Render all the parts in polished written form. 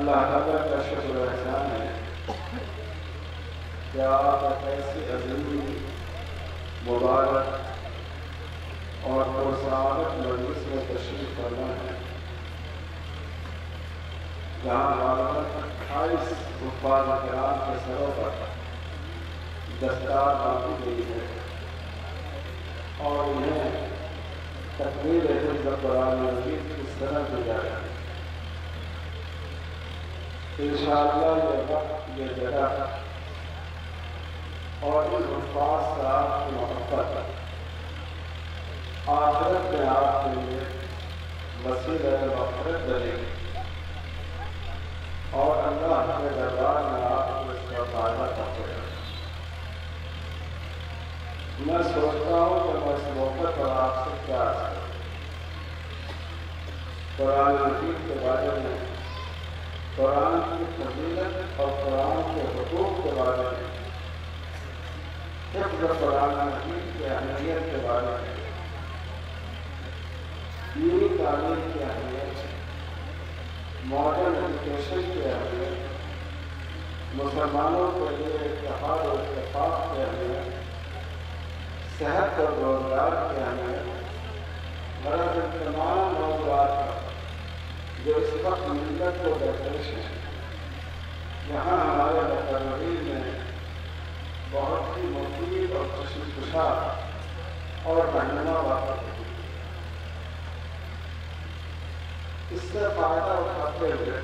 اللہ تعالیٰ کا شکر و احسان ہے کہ آپ ایسی عظیم مبارک اور پرسعادت مجلس میں تشریف فرما ہے جہاں غالباً 28 حفاظ کرام کے سروں پر دستار باندھی گئی ہے اور انہیں تکمیل حفظ قرآن مجید کی سند دی جائے گی۔ انشاءاللہ یہ وقت، یہ جگہ اور ان حفاظ صاحب کی محبت آخرت میں آپ کے لیے وسیلہ مغفرت بنے گی اور اللہ کے دربار میں آپ کو اس کا فائدہ پہنچے گا۔ میں سوچتا ہوں کہ میں اس موقع پر آپ سے کیا عرض کروں۔ قرآن مجید کے بارے میں، قرآن کی فضیلت اور قرآن کے حقوق کے بارے میں، حفظ قرآن مجید کی اہمیت کے بارے میں، دینی تعلیم کی اہمیت، ماڈرن ایجوکیشن کی اہمیت، مسلمانوں کے لیے اتحاد و اتفاق کی اہمیت، صحت اور روزگار کی اہمیت، غرض ان تمام موضوعات جو اس وقت ملت کو درپیش ہیں، یہاں ہمارے مقررین نے بہت ہی مفید اور کشا اور رہنما باتیں کی۔ اس سے فائدہ اٹھاتے ہوئے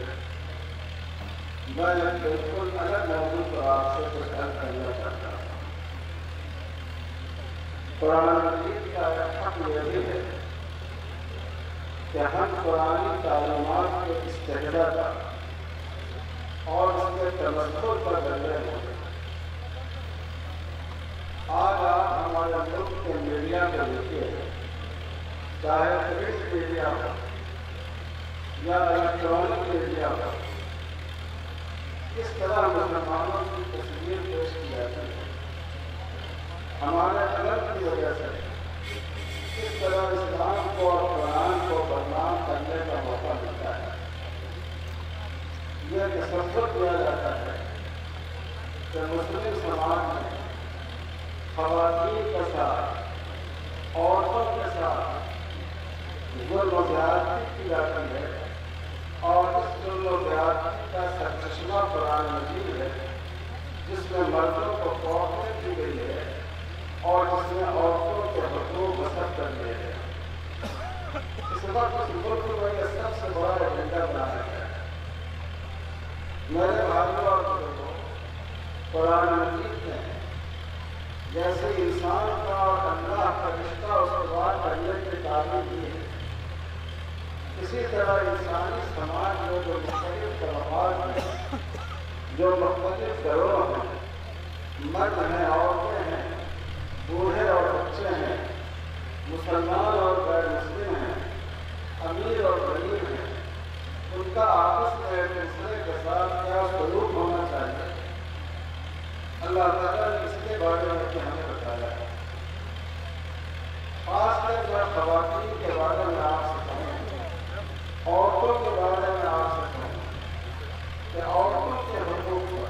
میں بالکل الگ موضوع پر آپ سے کچھ عرض کرنا چاہتا ہوں۔ قرآن مجید کا حق یہ بھی ہے کہ ہم قرآنی تعلیمات کے استحدہ پر اور اس کے تمسک پر ڈلے ہوئے۔ آج آپ ہمارے ملک کے میڈیا کو دیکھیے، چاہے پرنٹ میڈیا ہو یا الیکٹرانک میڈیا ہو، کس طرح مسلمانوں کی تصویر پیش کی جاتی ہے، ہمارے غلط کی وجہ سے کس طرح اسلام کو اور قرآن کو بدنام کرنے کا موقع ملتا ہے۔ یہ تصور کیا جاتا ہے کہ مسلم سماج میں خواتین کے ساتھ، عورتوں کے ساتھ ظلم و زیادتی کی جاتی ہے اور اس ظلم و زیادتی کا سرچشمہ قرآن مجید ہے، جس میں مردوں کو فوقیت دی گئی ہے اور جس نے عورتوں کے حقوق وصف کر دیے ہیں۔ اس وقت اس ملک میں یہ سب سے بڑا ایجنڈا بنایا گیا ہے۔ میرے بھائیوں اور بزرگوں، قرآن مجید نے جیسے انسان کا اور اللہ کا رشتہ استوار کرنے کی تعلیم دی ہے، اسی طرح انسانی سماج میں جو مختلف طبقات ہیں، جو مختلف گروہ ہیں، مرد ہیں، عورتیں ہیں، بوڑھے اور بچے ہیں، مسلمان اور غیر مسلم ہیں، امیر اور غریب ہیں، ان کا آپس میں ایک دوسرے کے ساتھ کیا سلوک ہونا چاہیے، اللہ تعالیٰ نے اس کے بارے میں ہمیں بتایا ہے۔ خاص کر میں خواتین کے بارے میں آپ سے کہوں، عورتوں کے بارے میں آپ سے کہوں کہ عورتوں کے حقوق پر،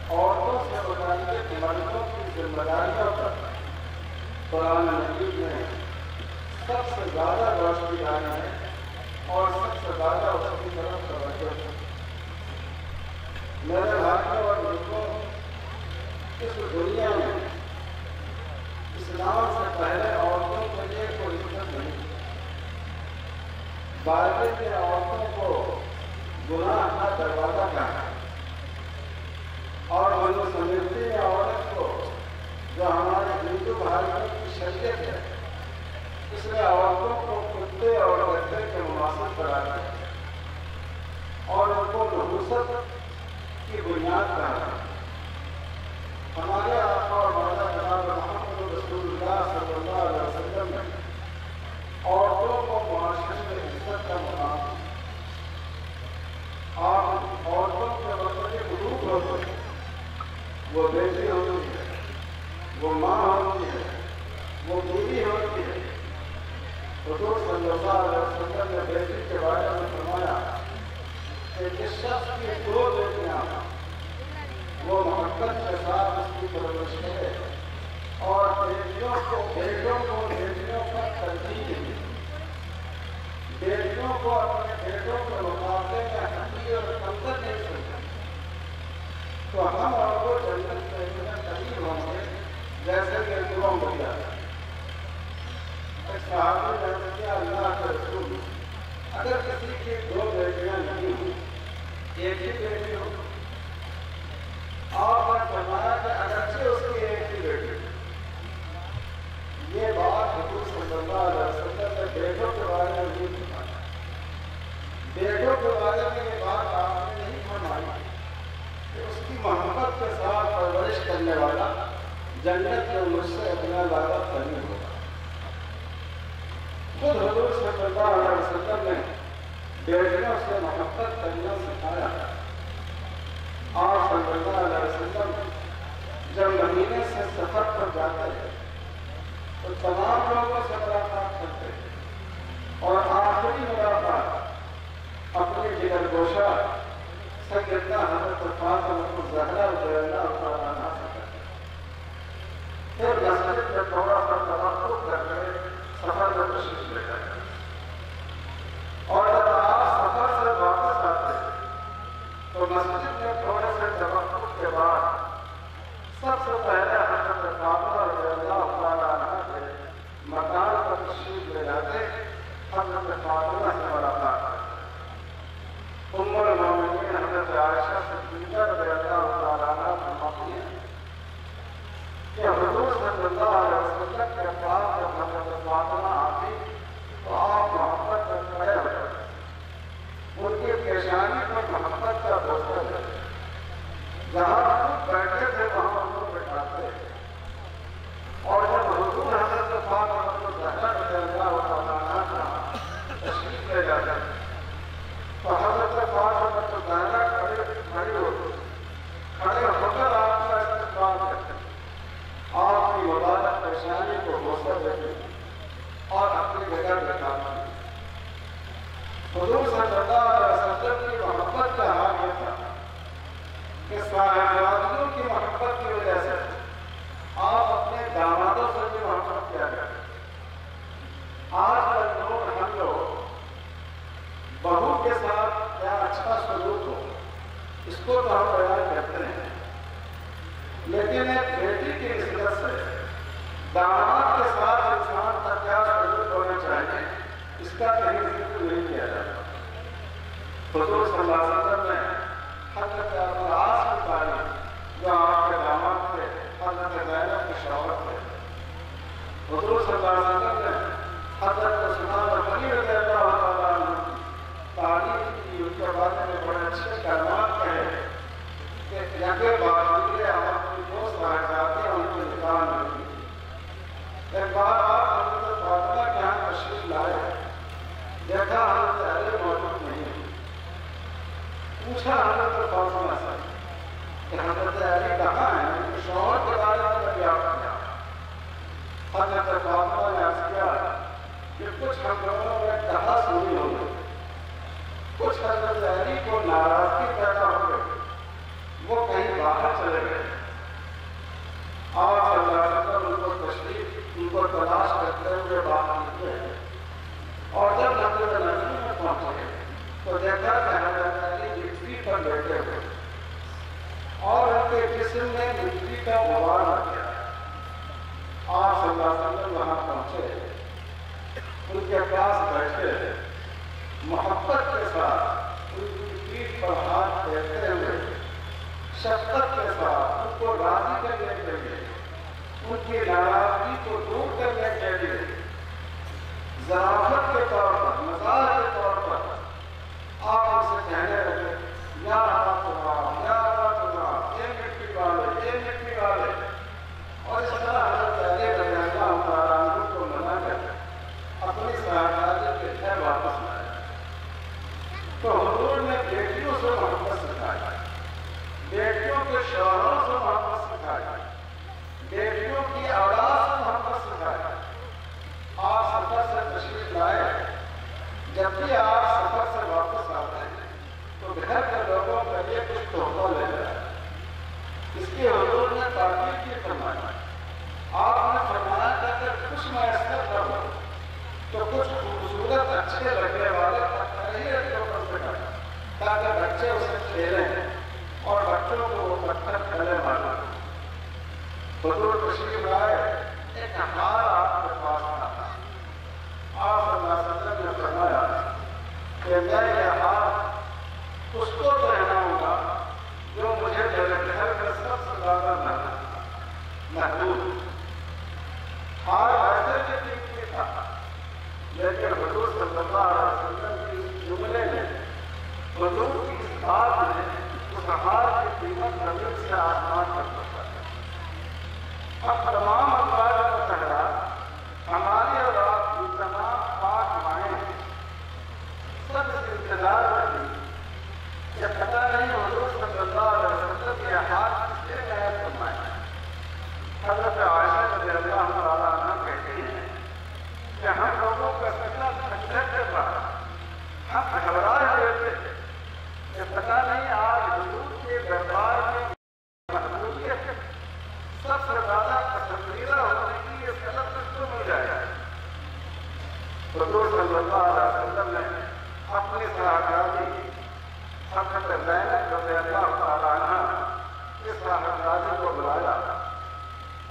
عورتوں سے متعلق مردوں کی ذمہ داریوں پر قرآن مجید نے سب سے زیادہ روشنی ڈالی ہے اور سب سے زیادہ اس کی طرف توجہ ہے۔ میرے بھائیوں اور بزرگوں، اس دنیا میں اسلام سے پہلے عورتوں کے لیے کوئی عزت نہیں تھی۔ بائبل نے عورتوں کو گناہ کا دروازہ کہا اور بنو سمیتی نے عورت کو، جو ہمارے ہندو بھائیوں کی شریعت ہے، اس نے عورتوں کو کتے اور گدے کے مماثل قرار دیا اور ان کو نحوست کی بنیاد کہا۔ ہمارے آقا اور مولا جناب محمد رسول اللہ صلی اللہ علیہ وسلم نے عورتوں کو معاشرے میں عزت کا مقام دیا۔ آپ عورتوں کے مختلف حقوق ہوتے ہیں، وہ بیٹی ہوتی ہے، وہ ماں ہوتی ہے، وہ بیوی ہوتی ہے۔ حضور صلی اللہ علیہ وسلم نے بیٹی کے بارے میں فرمایا کہ جس شخص کی 2 بیٹیاں وہ محبت کے ساتھ اس کی پرورش کرے اور بیٹیوں کو بیٹیوں پر ترجیح دے، بیٹیوں کو اپنے بیٹوں کے مقابلے میں حقیر اور کمتر نہیں سمجھے، تو ہم اور وہ جنت میں اتنا قریب ہوں گے جیسے کہ دعاؤں کو دیا۔ ایک صحابی نے کہا اللہ کے رسول اگر کسی کی 2 بیٹیاں نہیں ہوں، ایک ہی بیٹی ہو، اور فرمایا کہ اگرچہ اس کی ایک ہی بیٹی، یہ بات حضور صلی اللہ علیہ وسلم نے بیٹوں کے بارے میں نہیں فرمایا، بیٹوں کے بارے میں یہ بات آپ نے نہیں فرمائی کہ اس کی محبت کے ساتھ پرورش کرنے والا جنت میں مجھ سے اتنا زیادہ قریب ہوگا۔ خود حضور صلی اللہ علیہ وسلم نے بیٹیوں سے محبت کرنا سکھایا۔ آپ صلی اللہ علیہ وسلم جب مدینے سے سفر پر جاتے ہیں تو تمام لوگوں سے ملاقات کرتے ہیں اور آخری ملاقات اپنی جگر گوشہ سیدنا حضرت فاطمہ الزہرا رضی اللہ تعالیٰ عنہا سے کرتے ہیں، پھر مسجد میں تھوڑا سا توقف کر کے سفر میں تشریف لے جاتے ہیں، اور جب آپ سفر سے واپس آتے ہیں تو مسجد میں تھوڑے سے توقف کے بعد سب سے پہلے حضرت فاطمہ رضی اللہ تعالیٰ عنہا کے مکان پر تشریف لے جاتے، حضرت فاطمہ سے ملاقات کرتے۔ ام المومنین حضرت عائشہ صدیقہ رضی اللہ تعالیٰ عنہا فرماتی ہیں کہ حضور صلی اللہ علیہ وسلم کے پاس جب حضرت فاطمہ آتی تو آپ محبت میں کھڑے ہوتے، ان کی پیشانی پر محبت کا بوسہ ہے، جہاں خود بیٹھے تھے وہاں ان کو بٹھاتے، اور جب حضور حضرت فاطمہ الزہرا رضی اللہ تعالیٰ عنہا تشریف لے جاتے تو حضرت فاطمہ الزہرا کھڑے ہو کر آپ کا استقبال کرتے، آپ کی مبارک پیشانی کو بوسہ دیتے اور اپنی جگہ بٹھاتے۔ حضور صلی اللہ علیہ وسلم کی محبت کا حال یہ تھا کہ صحابیوں کی محبت کی وجہ سے آپ اپنے دامادوں سے بھی محبت کیا کرتے۔ آج کل ہم لوگ بہو کے ساتھ کیا اچھا سلوک ہو اس کو تو ہم بیان کرتے ہیں، لیکن ایک بیٹی کی نسبت سے داماد کے ساتھ انسان کا کیا سلوک ہونا چاہیے اس کا کہیں ذکر نہیں کیا جاتا۔ حضور صلی اللہ علیہ وسلم نے حضرت عباس کی تعلیم جو آپ کے داماد تھے، حضرت زینب کے شوہر تھے، حضور صلی اللہ علیہ وسلم نے حضرت عثمان غنی رضی اللہ تعالیٰ عنہ کی تعلیم کی، ان کے بارے میں بڑے اچھے کلمات کہے کہ یکے بار ملے آپ کی 2 صاحبزادیاں ان کے نکاح میں ہوئی۔ ایک بار آپ حضرت فاطمہ کے یہاں تشریف لائے، دیکھا حضرت علی موجود نہیں، پوچھا حضرت فاطمہ سے کہ حضرت علی کہاں ہیں، ان کے شوہر کے بارے میں دریافت کیا۔ حضرت فاطمہ نے عرض کیا کہ کچھ ہم لوگوں میں کہا سنی ہو گئی، کچھ حضرت علی کو ناراضگی پیدا ہو گئی، وہ کہیں باہر چلے گئے۔ آپ صلی اللہ علیہ وسلم ان کو تشریف ان کو تلاش کرتے ہوئے باہر نکلے، اور جب حضرت نبی میں پہنچے تو دیکھا کہ حضرت علی مٹی پر بیٹھے ہوئے اور ان کے جسم میں مٹی کا غبار آ گیا۔ آپ صلی اللہ علیہ وسلم وہاں پہنچے، ان کے پاس بیٹھے، محبت کے ساتھ ان کی پیٹھ پر ہاتھ پھیرتے ہوئے شفقت کے ساتھ ان کو راضی کرنے کے لیے، ان کی ناراضگی کو دور کرنے کے لیے ظرافت کے طور پر، مزاح کے طور پر آپ ان سے کہنے لگے یا فاطمہ یا فاطمہ، اے مٹی والے، اے مٹی والے، اور اس طرح حضرت علی رضی اللہ تعالیٰ عنہ کو منا کر اپنی صحابہ کے گھر واپس لائے۔ تو حضور نے بیٹیوں سے محبت سکھائی، بیٹیوں کے شوہروں سے محبت سکھائی، بیٹیوں کی اولاد سے محبت سکھائی۔ آپ سفر سے تشریف لائے حضور صلی اللہ علیہ وسلم نے اپنی صحابی حضرت زینب رضی اللہ تعالیٰ عنہ اس صحابی کو بلایا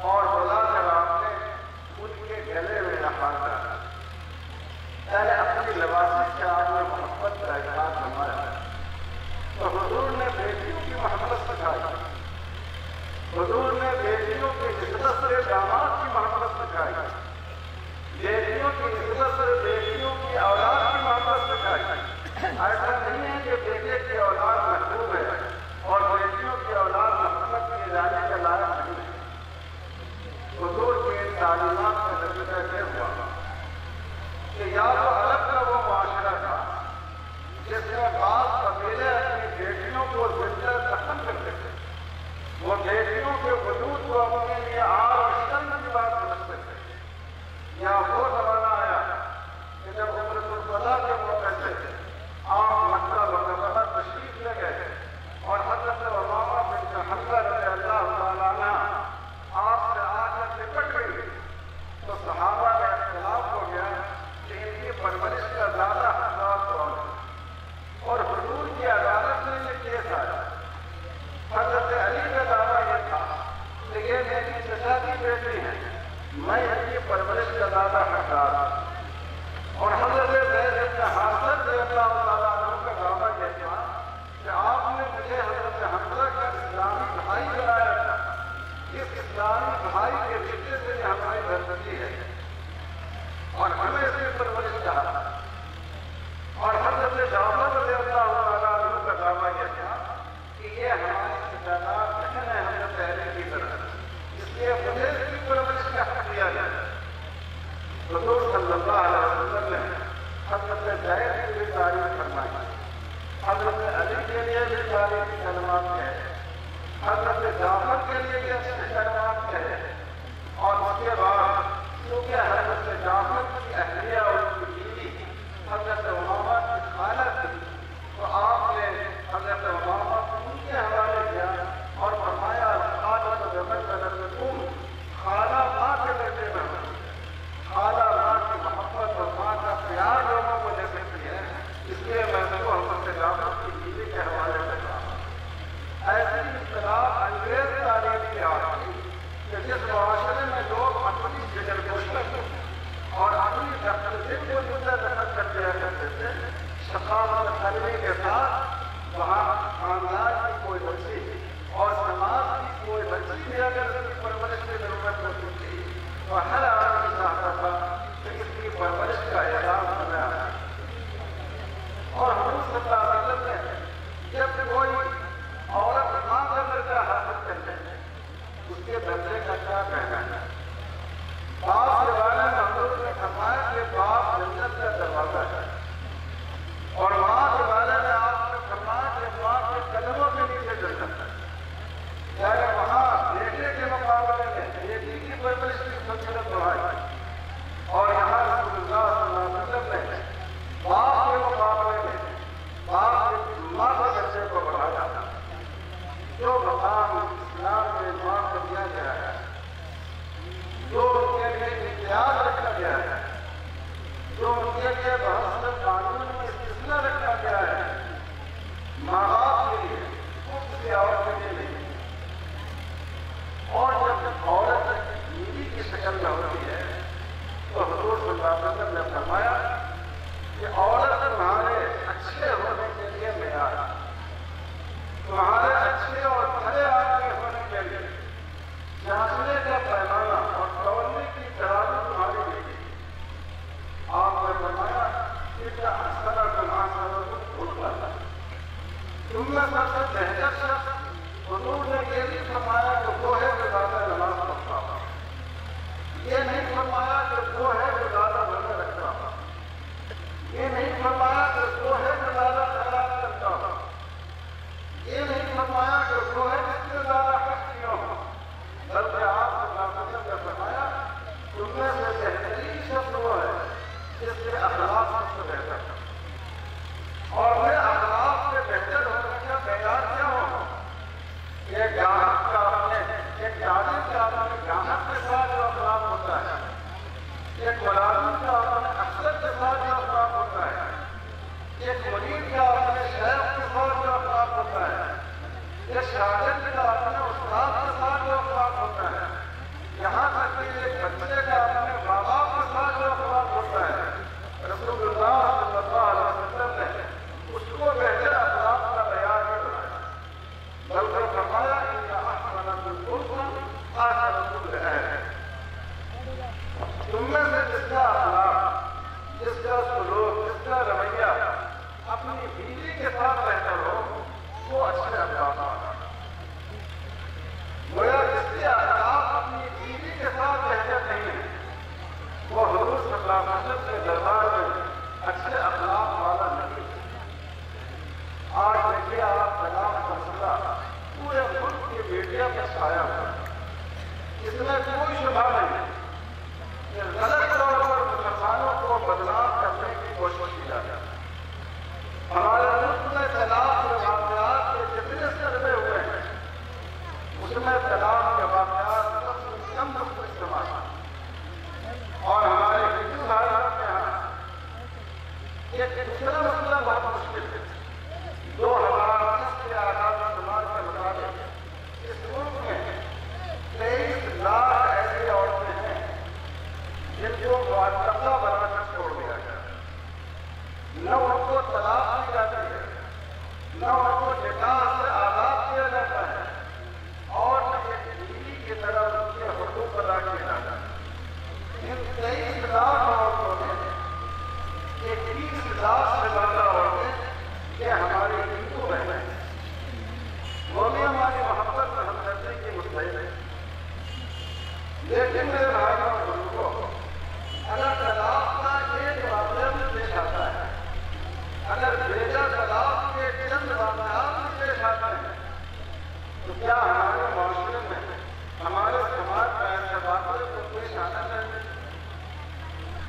اور بلا کر آپ نے ان کے گلے میں ہاتھ ڈالا. پہلے اپنی لباسی سے آپ نے محبت کا اظہار فرمایا تو حضور نے بیٹیوں کی محبت سکھائی. حضور نے بیٹیوں کی عزت سے داماد کی محبت سکھائی. بیٹیوں کی عزت سے بیٹیوں کی اولاد کی محبت سکھائی. ایسا نہیں ہے کہ بیٹے کی اولاد محبوب ہے اور بیٹیوں کی اولاد محبت کیے جانے کے لائق نہیں ہے. حضور کی تعلیمات کا نتیجہ یہ ہوا کہ یا تو الگ کا وہ معاشرہ تھا جس میں بعض قبیلے اپنی بیٹیوں کو زندہ دفن کرتے تھے. وہ بیٹیوں کے وجود کو اپنے لیے آر اور شرم کی بات سمجھتے تھے. یا وہ زمانہ آیا کہ جب عمرۃ الوداع کے موقع سے آپ مکہ مکرمہ تشریف لے گئے اور حضرت امامہ بنت حمزہ رضی اللہ تعالیٰ عنہ آپ سے آ کر لپٹ گئی تو صحابہ کا اختلاف ہو گیا کہ ان کی پرورش کا زیادہ حقدار کون ہے. اور حضور کی عدالت میں یہ کیس آیا. حضرت علی کا دعویٰ یہ تھا کہ یہ میری چچا کی بیٹی ہے, میں ان کی پرورش کا زیادہ حقدار ہوں. اور حضرت زید بن حارثہ رضی اللہ تعالیٰ عنہ کا دعویٰ یہ تھا کہ آپ نے مجھے حضرت حمزہ کا اسلامی بھائی بنایا تھا. اس اسلامی بھائی کے رشتے سے ہماری برکتی ہے اور ہمیں اس کی پرورش کہا. اور حضرت جعفر رضی اللہ تعالیٰ عنہ کا دعویٰ یہ تھا کہ یہ ہماری سجادار بہن ہے حضرت علی کی طرح, اس لیے مجھے اس کی پرورش کا حق دیا جائے. حضور صلی اللہ علیہ وسلم نے حضرت زید کی بھی تعریف فرمائی, حضرت علی کے لیے بھی تعریف کی کلمات کہے, حضرت جعفر کے لیے بھی اچھے کلمات کہے. اور اس کے بعد کیونکہ حضرت جعفر کی اہلیہ اور ان کی بیوی حضرت امامہ کی خالہ تھی تو آپ نے حضرت امامہ کو ان کے حوالے کیا اور فرمایا خالہ تو جبل بدر تم خالہ ماں کے درجے میں ہو. خالہ ماں کی محبت اور ماں کا پیار لوگوں کو جیسے کی ہے, اس لیے میں نے کو حضرت جعفر کی بیوی کے حوالے سے کہا. ایسی اطلاع انگریز تعلیم کی آتی کہ جس معاشرے میں لوگ اپنی جگر گوشت اور اپنی دفتر کو مدد دخل کر دیا کرتے تھے, ثقافت قلبی کے ساتھ وہاں خاندان کی کوئی بچی اور سماج کی کوئی بچی بھی اگر اس کی پرورش کی ضرورت ہوتی تھی تو ہر آدمی چاہتا تھا کہ اس کی پرورش کا اعلان بنایا. اور حضور صلی اللہ علیہ وسلم نے جب کوئی عورت ماں کا درجہ حاصل کرتے ہیں اس کے درجے کا کیا کہنا ہے. باپ کے بارے میں حضور نے فرمایا کہ باپ جنت کا دروازہ ہے, اور ماں کے بارے میں آپ نے فرمایا کہ ماں کے قدموں کے نیچے جنت ہے. یعنی وہاں بیٹے کے مقابلے میں بیٹی کی پرورش کی فضیلت بڑھائی, اور یہاں رسول اللہ صلی اللہ علیہ وسلم نے باپ کے مقابلے میں باپ کے ماں کے درجے کو بڑھایا. جو مقام اسلام میں ماں کو دیا گیا ہے, جو ان کے لیے امتیاز رکھا گیا ہے, جو ان کے لیے بہت سے قانون میں استثنا رکھا گیا ہے, ماں باپ کے لیے کسی اور کے لیے نہیں. اور جب عورت بیوی کی شکل میں ہوتی ہے تو حضور صلی اللہ علیہ وسلم نے فرمایا کہ عورت تمہارے اچھے ہونے کے لیے معیار, تمہارے اچھے اور بھلے آدمی ہونے کے لیے جانچنے کا پیمانہ اور تولنے کی ترازو تمہاری لیے. آپ نے فرمایا کہ اکثر تم میں سب سے بہتر شخص حضور نے یہ نہیں فرمایا کہ وہ ہے جو زیادہ نماز پڑھتا ہوا, یہ نہیں فرمایا کہ وہ ہے جو زیادہ روزہ رکھتا ہوا, یہ نہیں فرمایا کہ وہ ہے جو زیادہ خیرات کرتا ہوا, یہ نہیں فرمایا کہ وہ ہے جس سے زیادہ حق کیوں ہو, بلکہ آپ صلی اللہ علیہ وسلم نے فرمایا تم میں سے بہترین شخص وہ ہے جس کے اخلاق سب سے بہتر ہے. اور پھر اخلاق کے بہتر ہونے کا معیار کیا ہو کہ گاہک کا اپنے ایک تاجر کا اپنے گاہک کے ساتھ جو اخلاق ہوتا ہے, ایک ملازم کا اپنے افسر کے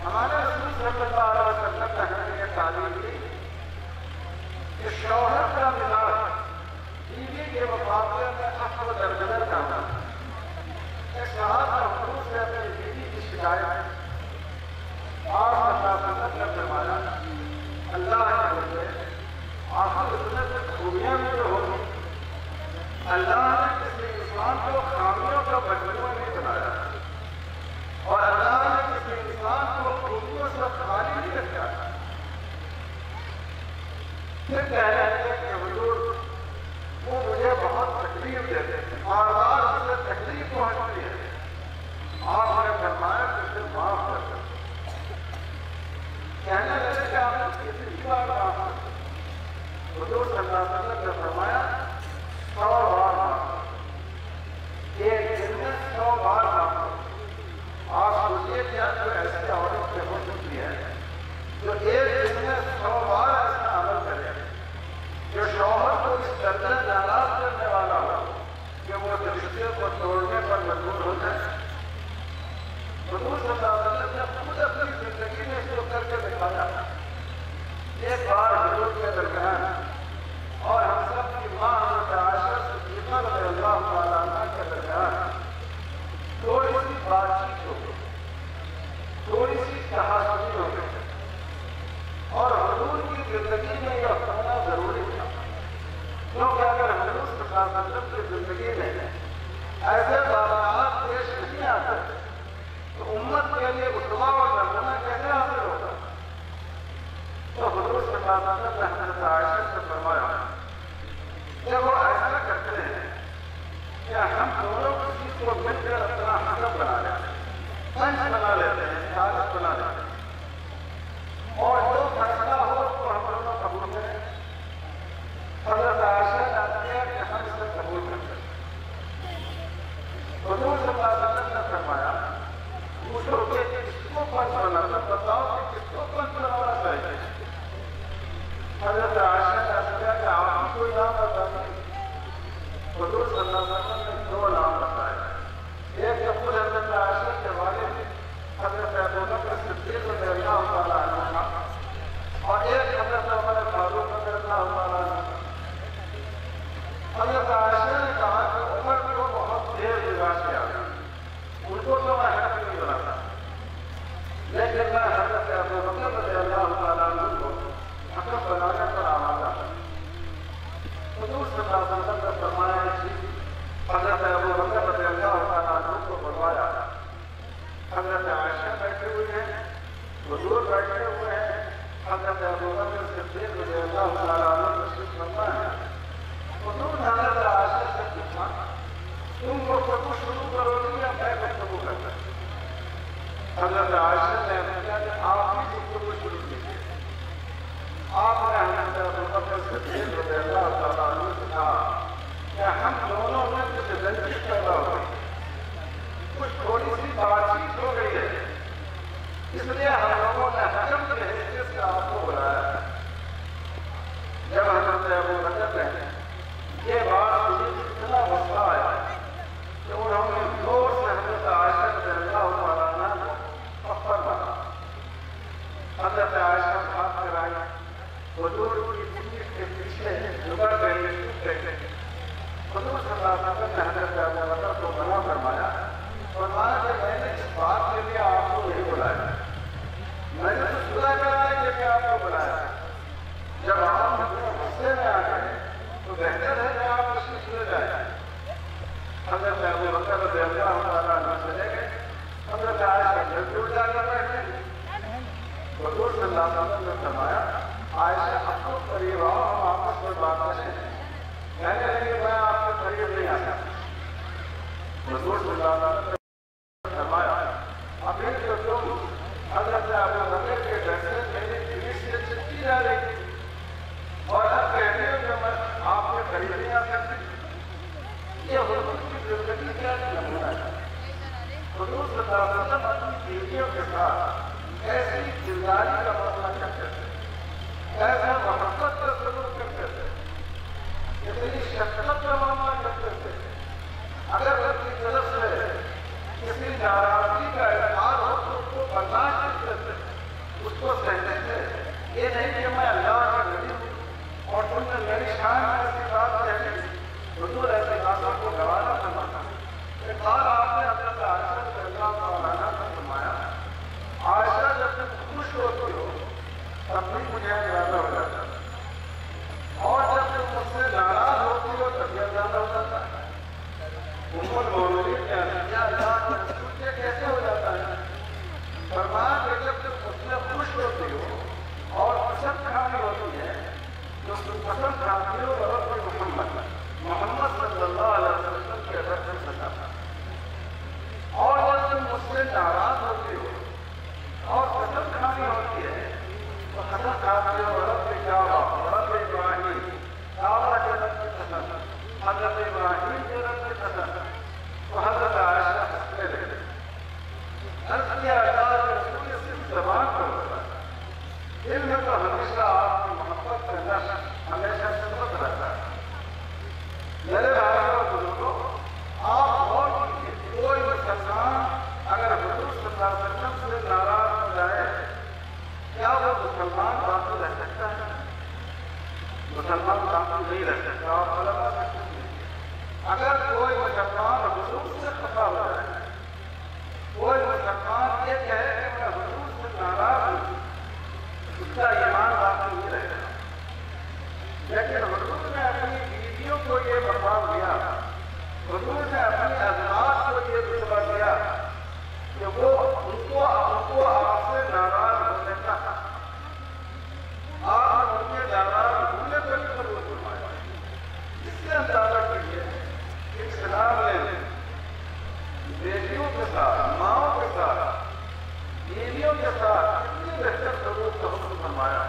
ہمارے رسول صلی اللہ علیہ وسلم نے ہمیں یہ تعلیم دی کہ شوہر کا مزاج بیوی کے مقابلے میں عفو درگزر کا ہونا. ایک صحابہ حضور سے اپنی بیوی کی شکایت آپ صلی اللہ علیہ وسلم نے فرمایا اللہ نے مجھے آخر اس میں خوبیاں بھی تو ہوگی. اللہ نے کسی انسان کو خامیوں کا مجموعہ نہیں بنایا اور اللہ نے کسی انسان کو خوبیوں سے خالی نہیں رکھا. پھر کہہ رہے ہیں کہ حضور وہ مجھے بہت تکلیف دیتے ہیں، بار بار اس سے تکلیف پہنچتی ہے. آپ نے فرمایا کہ پھر معاف کر دیں. کہنے لگے کہ آپ نے کتنی بار معاف کر دیں. حضور صلی اللہ علیہ وسلم نے فرمایا 100 بار معاف کر دیں. ایک دن میں 100 بار معاف کر دیں. آپ سوچیے کیا جو ایسی عورت سے ہو چکی ہے جو ایک دن میں 100 بار ایسا عمل کرے، جو شوہر کو اس درجے ناراض کرنے والا ہو کہ وہ رشتے کو توڑنے پر مجبور ہو جائے. حضور صلی اللہ علیہ وسلم نے خود اپنی زندگی میں اس کو کر کے دکھایا. ایک بار حضور کے درمیان اور ہم سب کی ماں حضرت عائشہ صدیقہ رضی اللہ تعالیٰ عنہ کے درمیان تھوڑی سی بات چیت ہو گئی، تھوڑی سی کہاسنی ہو گئی. اور حضور کی زندگی میں یہ ہونا ضروری تھا، کیونکہ اگر حضور صلی اللہ علیہ وسلم کی زندگی میں ایسے واقعات پیش نہیں آتے تو امت کے لیے اسوا اور نمونہ کیسے حاصل ہوگا. تو حضور صلی اللہ علیہ وسلم نے حضرت عائشہ سے فرمایا کہ وہ ایسا کرتے ہیں کہ ہم دونوں کسی کو مل کر اپنا حسب بنا لیتے ہیں، پنچ بنا لیتے ہیں، حالت بنا لیتے ہیں، اور جو فیصلہ ہو اس کو ہم دونوں قبول کریں. حضرت عائشہ چاہتی ہے کہ ہم اسے قبول کرتے ہیں. حضور صلی اللہ علیہ وسلم نے فرمایا پوچھو کہ کس کو پنچ بنانا، بتاؤ کہ کس کو پنچ بنانا چاہیے. حضرت عائشہ چاہتی ہے کہ آپ کی کوئی نام بتائیے. حضور صلی اللہ علیہ وسلم نے 2 نام بتائے. ایک تو خود حضرت عائشہ کے والد حضرت ابوبکر صدیق رضی اللہ تعالیٰ عنہ اور ایک حضرت عمر فاروق رضی اللہ تعالیٰ عنہ. حضرت عائشہ نے کہا کہ عمر کو بہت دیر گزار کیا گیا، ان کو تو میں حق نہیں بناتا، لیکن میں حضرت ابوبکر رضی اللہ تعالیٰ عنہ کو حق بنانے پر آمادہ ہوں. حضور صلی اللہ علیہ وسلم نے فرمایا کہ حضرت ابوبکر رضی اللہ تعالیٰ عنہ کو بلوایا. حضرت عائشہ بیٹھے ہوئے ہیں، حضور بیٹھے ہوئے ہیں، حضرت ابوبکر صدیق رضی اللہ تعالیٰ عنہ تشریف فرما ہے. حضور نے حضرت عائشہ سے پوچھا تم گفتگو شروع کرو گی یا میں گفتگو کرتا ہوں. حضرت عائشہ نے کہا کہ آپ ہی گفتگو شروع کیجیے. آپ نے حضرت ابوبکر صدیق رضی اللہ تعالیٰ عنہ سے کہا کہ ہم دونوں میں کچھ رنجش پیدا ہو گئی، کچھ تھوڑی سی بات چیت ہو گئی ہے، اس لیے ہم لوگوں نے حکم کی حیثیت سے آپ کو بلایا. جب حضرت ابوبکر نے یہ بات مجھے اتنا غصہ آیا کہ انہوں نے زور سے حضرت عائشہ رضی اللہ تعالیٰ عنہ کو پتھر مارا. حضرت عائشہ بات کرائی، حضور کی پیٹھ کے پیچھے جھک گئی. حضور صلی اللہ علیہ وسلم نے حضرت ابوبکر کو منع فرمایا کہ میں نے اس بات کے لیے آپ کو نہیں بلایا، میں نے تو صلح کرانے کے لیے آپ کو بلایا. جب آپ غصے میں آ گئے تو بہتر ہے کہ آپ تشریف لے جائیں. حضرت ابوبکر رضی اللہ تعالیٰ عنہ چلے گئے. حضرت عائشہ جلدی اٹھ جا کر بیٹھے. حضور صلی اللہ علیہ وسلم نے فرمایا عائشہ اب تو قریب آؤ، ہم آپس میں بات کریں. کہنے لگے میں آپ کے قریب نہیں آ سکتا. حضور صلی اللہ علیہ وسلم نے فرمایا ابھی تو تم حضرت ابوبکر کے گھر سے میری بیوی سے چپکی جا رہی تھی اور اب کہتے ہو کہ میں آپ کے قریب نہیں آ سکتی. یہ حضور کی زندگی کا نمونہ ہے. حضور صلی اللہ علیہ وسلم اپنی بیویوں کے ساتھ ایسی دلداری کا معاملہ کرتے تھے، ایسا محبت کا سلوک کرتے تھے، اتنی شفقت کا معاملہ کرتے تھے. اگر ان کی طرف سے کسی ناراضگی کا اظہار ہو تو اس کو برداشت نہیں کرتے. اس کو سہنے سے یہ نہیں کہ میں اللہ کا نبی ہوں اور تم نے میری شان میں ایسی بات کہی حضور ایسے ناسوں کو گوارا فرماتا ایک بار آپ نے حضرت عائشہ رضی اللہ عنہا کا فرمایا عائشہ جب تم خوش ہوتی ہو تب بھی مجھے اندازہ ہو جاتا ہے اور جب تم مجھ سے ناراض ہوتی ہو تب بھی اندازہ ہو جاتا ہے ام المؤمنین کہتی ہیں اللہ کے رسول سے کیسے ہو جاتا ہے فرمایا کہ جب تم مجھ سے خوش ہوتی ہو اور پسند کھانی ہوتی ہے جو تم پسند کھاتی ہو رب محمد صلی اللہ علیہ وسلم کے رب سے سکھاتا اور جب تم مجھ سے ناراض ہوتی ہو اور پسند کھانی ہوتی ہے تو پسند کھاتی ہو رب کعبہ رب ابراہیم کعبہ کے رب کی پسند حضرت ابراہیم کے رب کی پسند تو حضرت عائشہ ہنستے رہے عرض کیا اللہ کے رسول یہ صرف زبان پر ہوتا ہے دل میں تو ہمیشہ آپ کی محبت کا نشہ ہمیشہ سبق رہتا ہے میرے بھائی اور بزرگوں آپ غور کیجیے کوئی مسلمان اگر حضور صلی اللہ علیہ وسلم سے ناراض ہو جائے کیا وہ مسلمان باقی رہ سکتا ہے مسلمان باقی نہیں رہ سکتا آپ علماء سے پوچھیے اگر کوئی مسلمان حضور سے خفا ہو جائے کوئی مسلمان یہ کہے کہ میں حضور سے ناراض ہوں اس کا ایمان باقی نہیں رہے گا لیکن حضور نے اپنی بیویوں کو یہ مقام دیا حضور نے اپنی ازواج کو یہ رتبہ دیا کہ وہ ان کو آپ سے ناراض ہونے کا آپ ان کے ناراض ہونے پر بھی قبول فرمایا اس سے اندازہ کیجیے کہ اسلام نے بیٹیوں کے ساتھ ماؤں کے ساتھ بیویوں کے ساتھ کتنی بہتر سلوک کا حکم فرمایا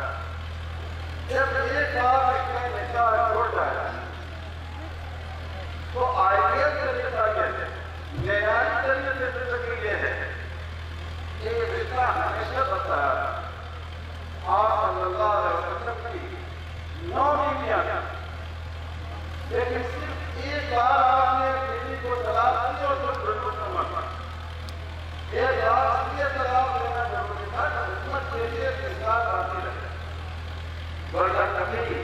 جب ایک بار اس میں نکاح چھوڑ جائے تو آئیڈیل طریقہ یہ ہے معیاری طریقے سے زندگی یہ ہے کہ یہ رشتہ ہمیشہ بتایا آپ صلی اللہ علیہ وسلم کی 9 بیویاں لیکن صرف ایک بار آپ نے بیوی کو طلاق دی اور تو ضرور سمجھا ایک بار اس لیے طلاق لینا ضروری تھا کہ حکومت کے لیے اصلاح آتی رہے ورنہ کبھی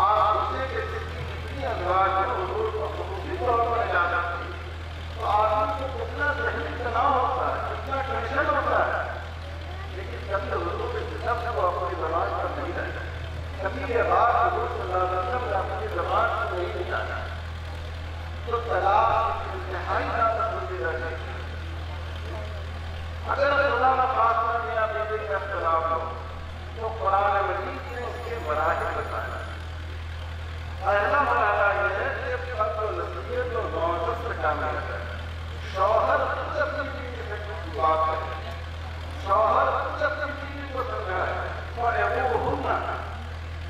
آپ اسے کے کتنی ازواج میں حضور کو خصوصی طور پر جانا تو آدمی کو کتنا ذہنی تناؤ ہوتا ہے کتنا ٹینشن ہوتا ہے لیکن کبھی حضور کے جسم کو اپنی زبان پر نہیں رہتا کبھی یہ بات حضور صلی اللہ علیہ وسلم نے اپنی زبان پر نہیں نکالا تو طلاق انتہائی زیادہ ضروری رہتی ہے اگر خدا نخواستہ میاں بیوی کا اختلاف ہو تو قرآن مجید نے اس کے مراحل بتایا پہلا مرحلہ یہ ہے کہ فرد و نصیحت اور معزز سے کام کرتا ہے شوہر خود اپنی بیوی سے بات کرے شوہر خود اپنی بیوی کو سمجھائے اور ابوہن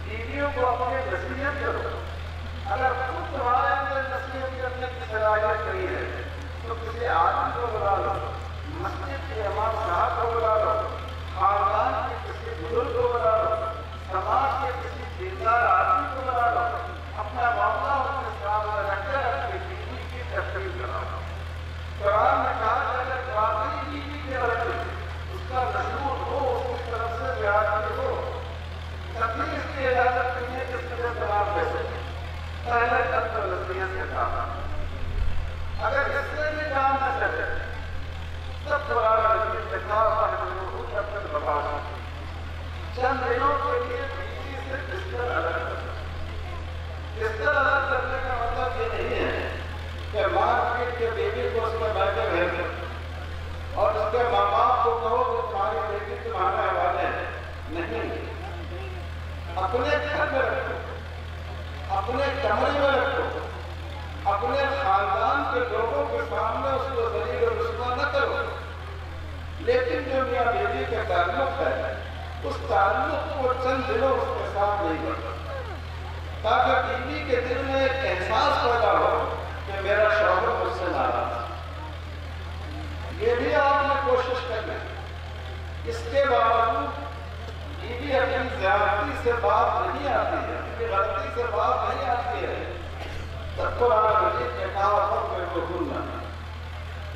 بیویوں کو اپنے نصیحت کرو اگر خود تمہارے اندر نصیحت کرنے کی صلاحیت نہیں ہے تو کسی آدمی کو بلا لو مسجد کے امام صاحب کو بلا لو خاندان کے کسی بزرگ کو بلا لو سماج کے کسی دیندار آدمی کو بلا لو اپنا معاملہ ان کے سامنے رکھ کر اپنی بیوی کی تفصیل کراؤ قرآن نے کہا کہ اگر واقعی بیوی کے رکھے اس کا نشور ہو اس کی طرف سے زیادتی ہو تبھی اس کی اجازت نہیں ہے کہ اس کے طلاق دے سکے پہلے قتل و نصیحت سے کام اگر اس سے بھی کام نہ چلے تب قرآن مجید نے کہا تب بتا چند دنوں کے لیے بیوی سے بستر الگ کرنا بستر الگ کرنے کا مطلب یہ نہیں ہے کہ مار پیٹ کے بیوی کو اس کے بیٹھے بھیج دو اور اس کے ماں باپ کو کہو کہ تمہاری بیٹی تمہارے حوالے ہے نہیں اپنے گھر میں رکھو اپنے کمرے میں رکھو اپنے خاندان کے لوگوں کے سامنے اس کو ذلیل و رسوا نہ کرو لیکن جو میاں بیوی کا تعلق ہے اس تعلق کو چند دنوں اس کے ساتھ نہیں کرتا تاکہ بیوی کے دل میں ایک احساس پیدا ہو کہ میرا شوہر مجھ سے ناراض ہے یہ بھی آپ نے کوشش کرنا اس کے باوجود بیوی اپنی زیادتی سے بات نہیں آتی ہے اپنی غلطی سے بات نہیں آتی ہے تب قرآن مجید نے کہا فَقْرِبُوهُنَّ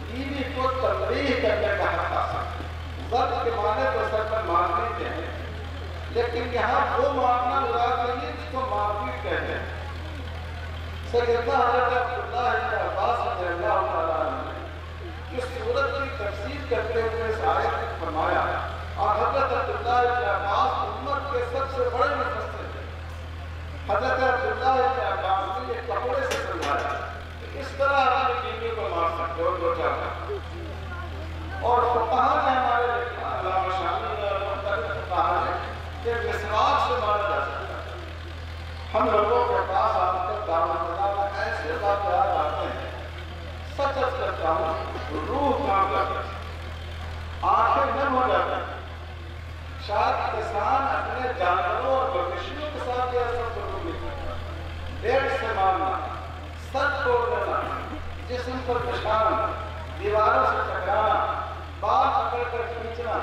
بیوی کو تنبیہ کرنے کا حق حاصل ضرب کے معنی تو سر پر مارنا سکتے ہیں، لیکن یہاں وہ معاملہ مراد نہیں ہے جس کو مارپیٹ کہتے ہیں۔ سیدنا حضرت عبداللہ بن عباس رضی اللہ تعالیٰ عنہ نے اس صورت کی تفسیر کرتے ہوئے اس آیت میں فرمایا، اور حضرت عبداللہ بن عباس امت کے سب سے بڑے مفسر ہیں۔ حضرت عبداللہ بن عباس نے یہ کپڑے سے سمجھایا کہ اس طرح اپنی بیوی کو مار سکتے ہو جو چاہتا۔ اور فقہاء نے ہمارے لکھا، علامہ شامی نے اور مختلف فقہاء نے، کہ مسواک سے مارا جا سکتا ہے۔ ہم لوگوں کے پاس آ کر دعوت میں ایسے واقعات آتے ہیں، سچ کرتا ہوں روح کام کرتا ہے، آنکھیں نم ہو جاتی ہیں۔ شاید کسان اپنے جانوروں اور مویشیوں کے ساتھ یہ ایسا سلوک نہیں کرتا۔ پیٹ سے مارنا، سر توڑ دینا، جسم پر نشان، دیواروں سے ٹکرانا، بال پکڑ کر کھینچنا،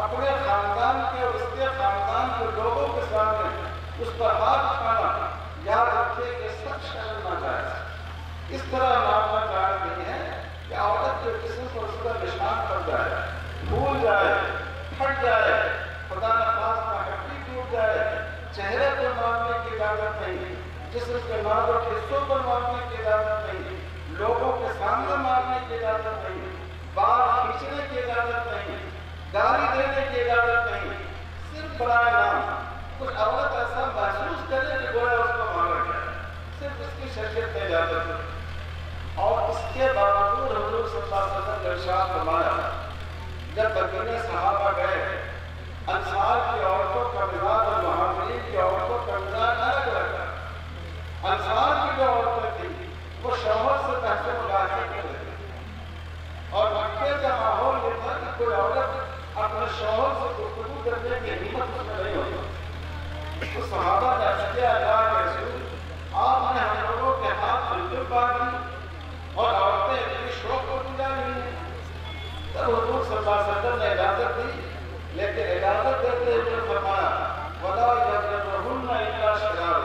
اپنے خاندان کے اور اس کے خاندان کے لوگوں کے سامنے اس پر ہاتھ اٹھانا، یاد رکھے کہ سب شرم ناجائز۔ اس طرح مارنا جائز نہیں ہے کہ عورت کے جسم پر اس کا نشان پڑ جائے، پھول جائے، پھٹ جائے، خدا نخواستہ ہڈی ٹوٹ جائے۔ چہرے پر مارنے کی اجازت نہیں، جسم کے نازک حصوں پر مارنے کی اجازت نہیں، لوگوں کے سامنے مارنے کی اجازت نہیں، بال کھینچنے کی اجازت نہیں، گالی دینے کی اجازت نہیں، صرف برائے نام کچھ عورت ایسا محسوس کرے کہ گویا اس کو مارا گیا، صرف اس کی شریعت میں اجازت ہے۔ اور اس کے باوجود حضور صلی اللہ علیہ وسلم نے ارشاد فرمایا، جب مدینے صحابہ گئے، انصار کی عورتوں کا مزاج اور مہاجرین کی عورتوں کا مزاج الگ الگ تھا۔ انصار کی جو عورتیں تھیں وہ شوہر سے پہلے ملاقات کرتے تھے، اور مکے کا ماحول یہ تھا کہ کوئی عورت اپنے شوہر سے گفتگو کرنے کی ہمت اس میں نہیں ہوتی۔ تو صحابہ نے عرض کیا، اللہ کے رسول، آپ نے ہم لوگوں کے ہاتھ بالکل باندھ دی اور عورتیں اتنی شوق کو پوجا نہیں ہیں۔ تب حضور صلی اللہ علیہ وسلم نے اجازت دی، لیکن اجازت دیتے ہوئے فرمایا، وَلَا يَجْرُهُنَّ إِلَّا شِرَارٌ،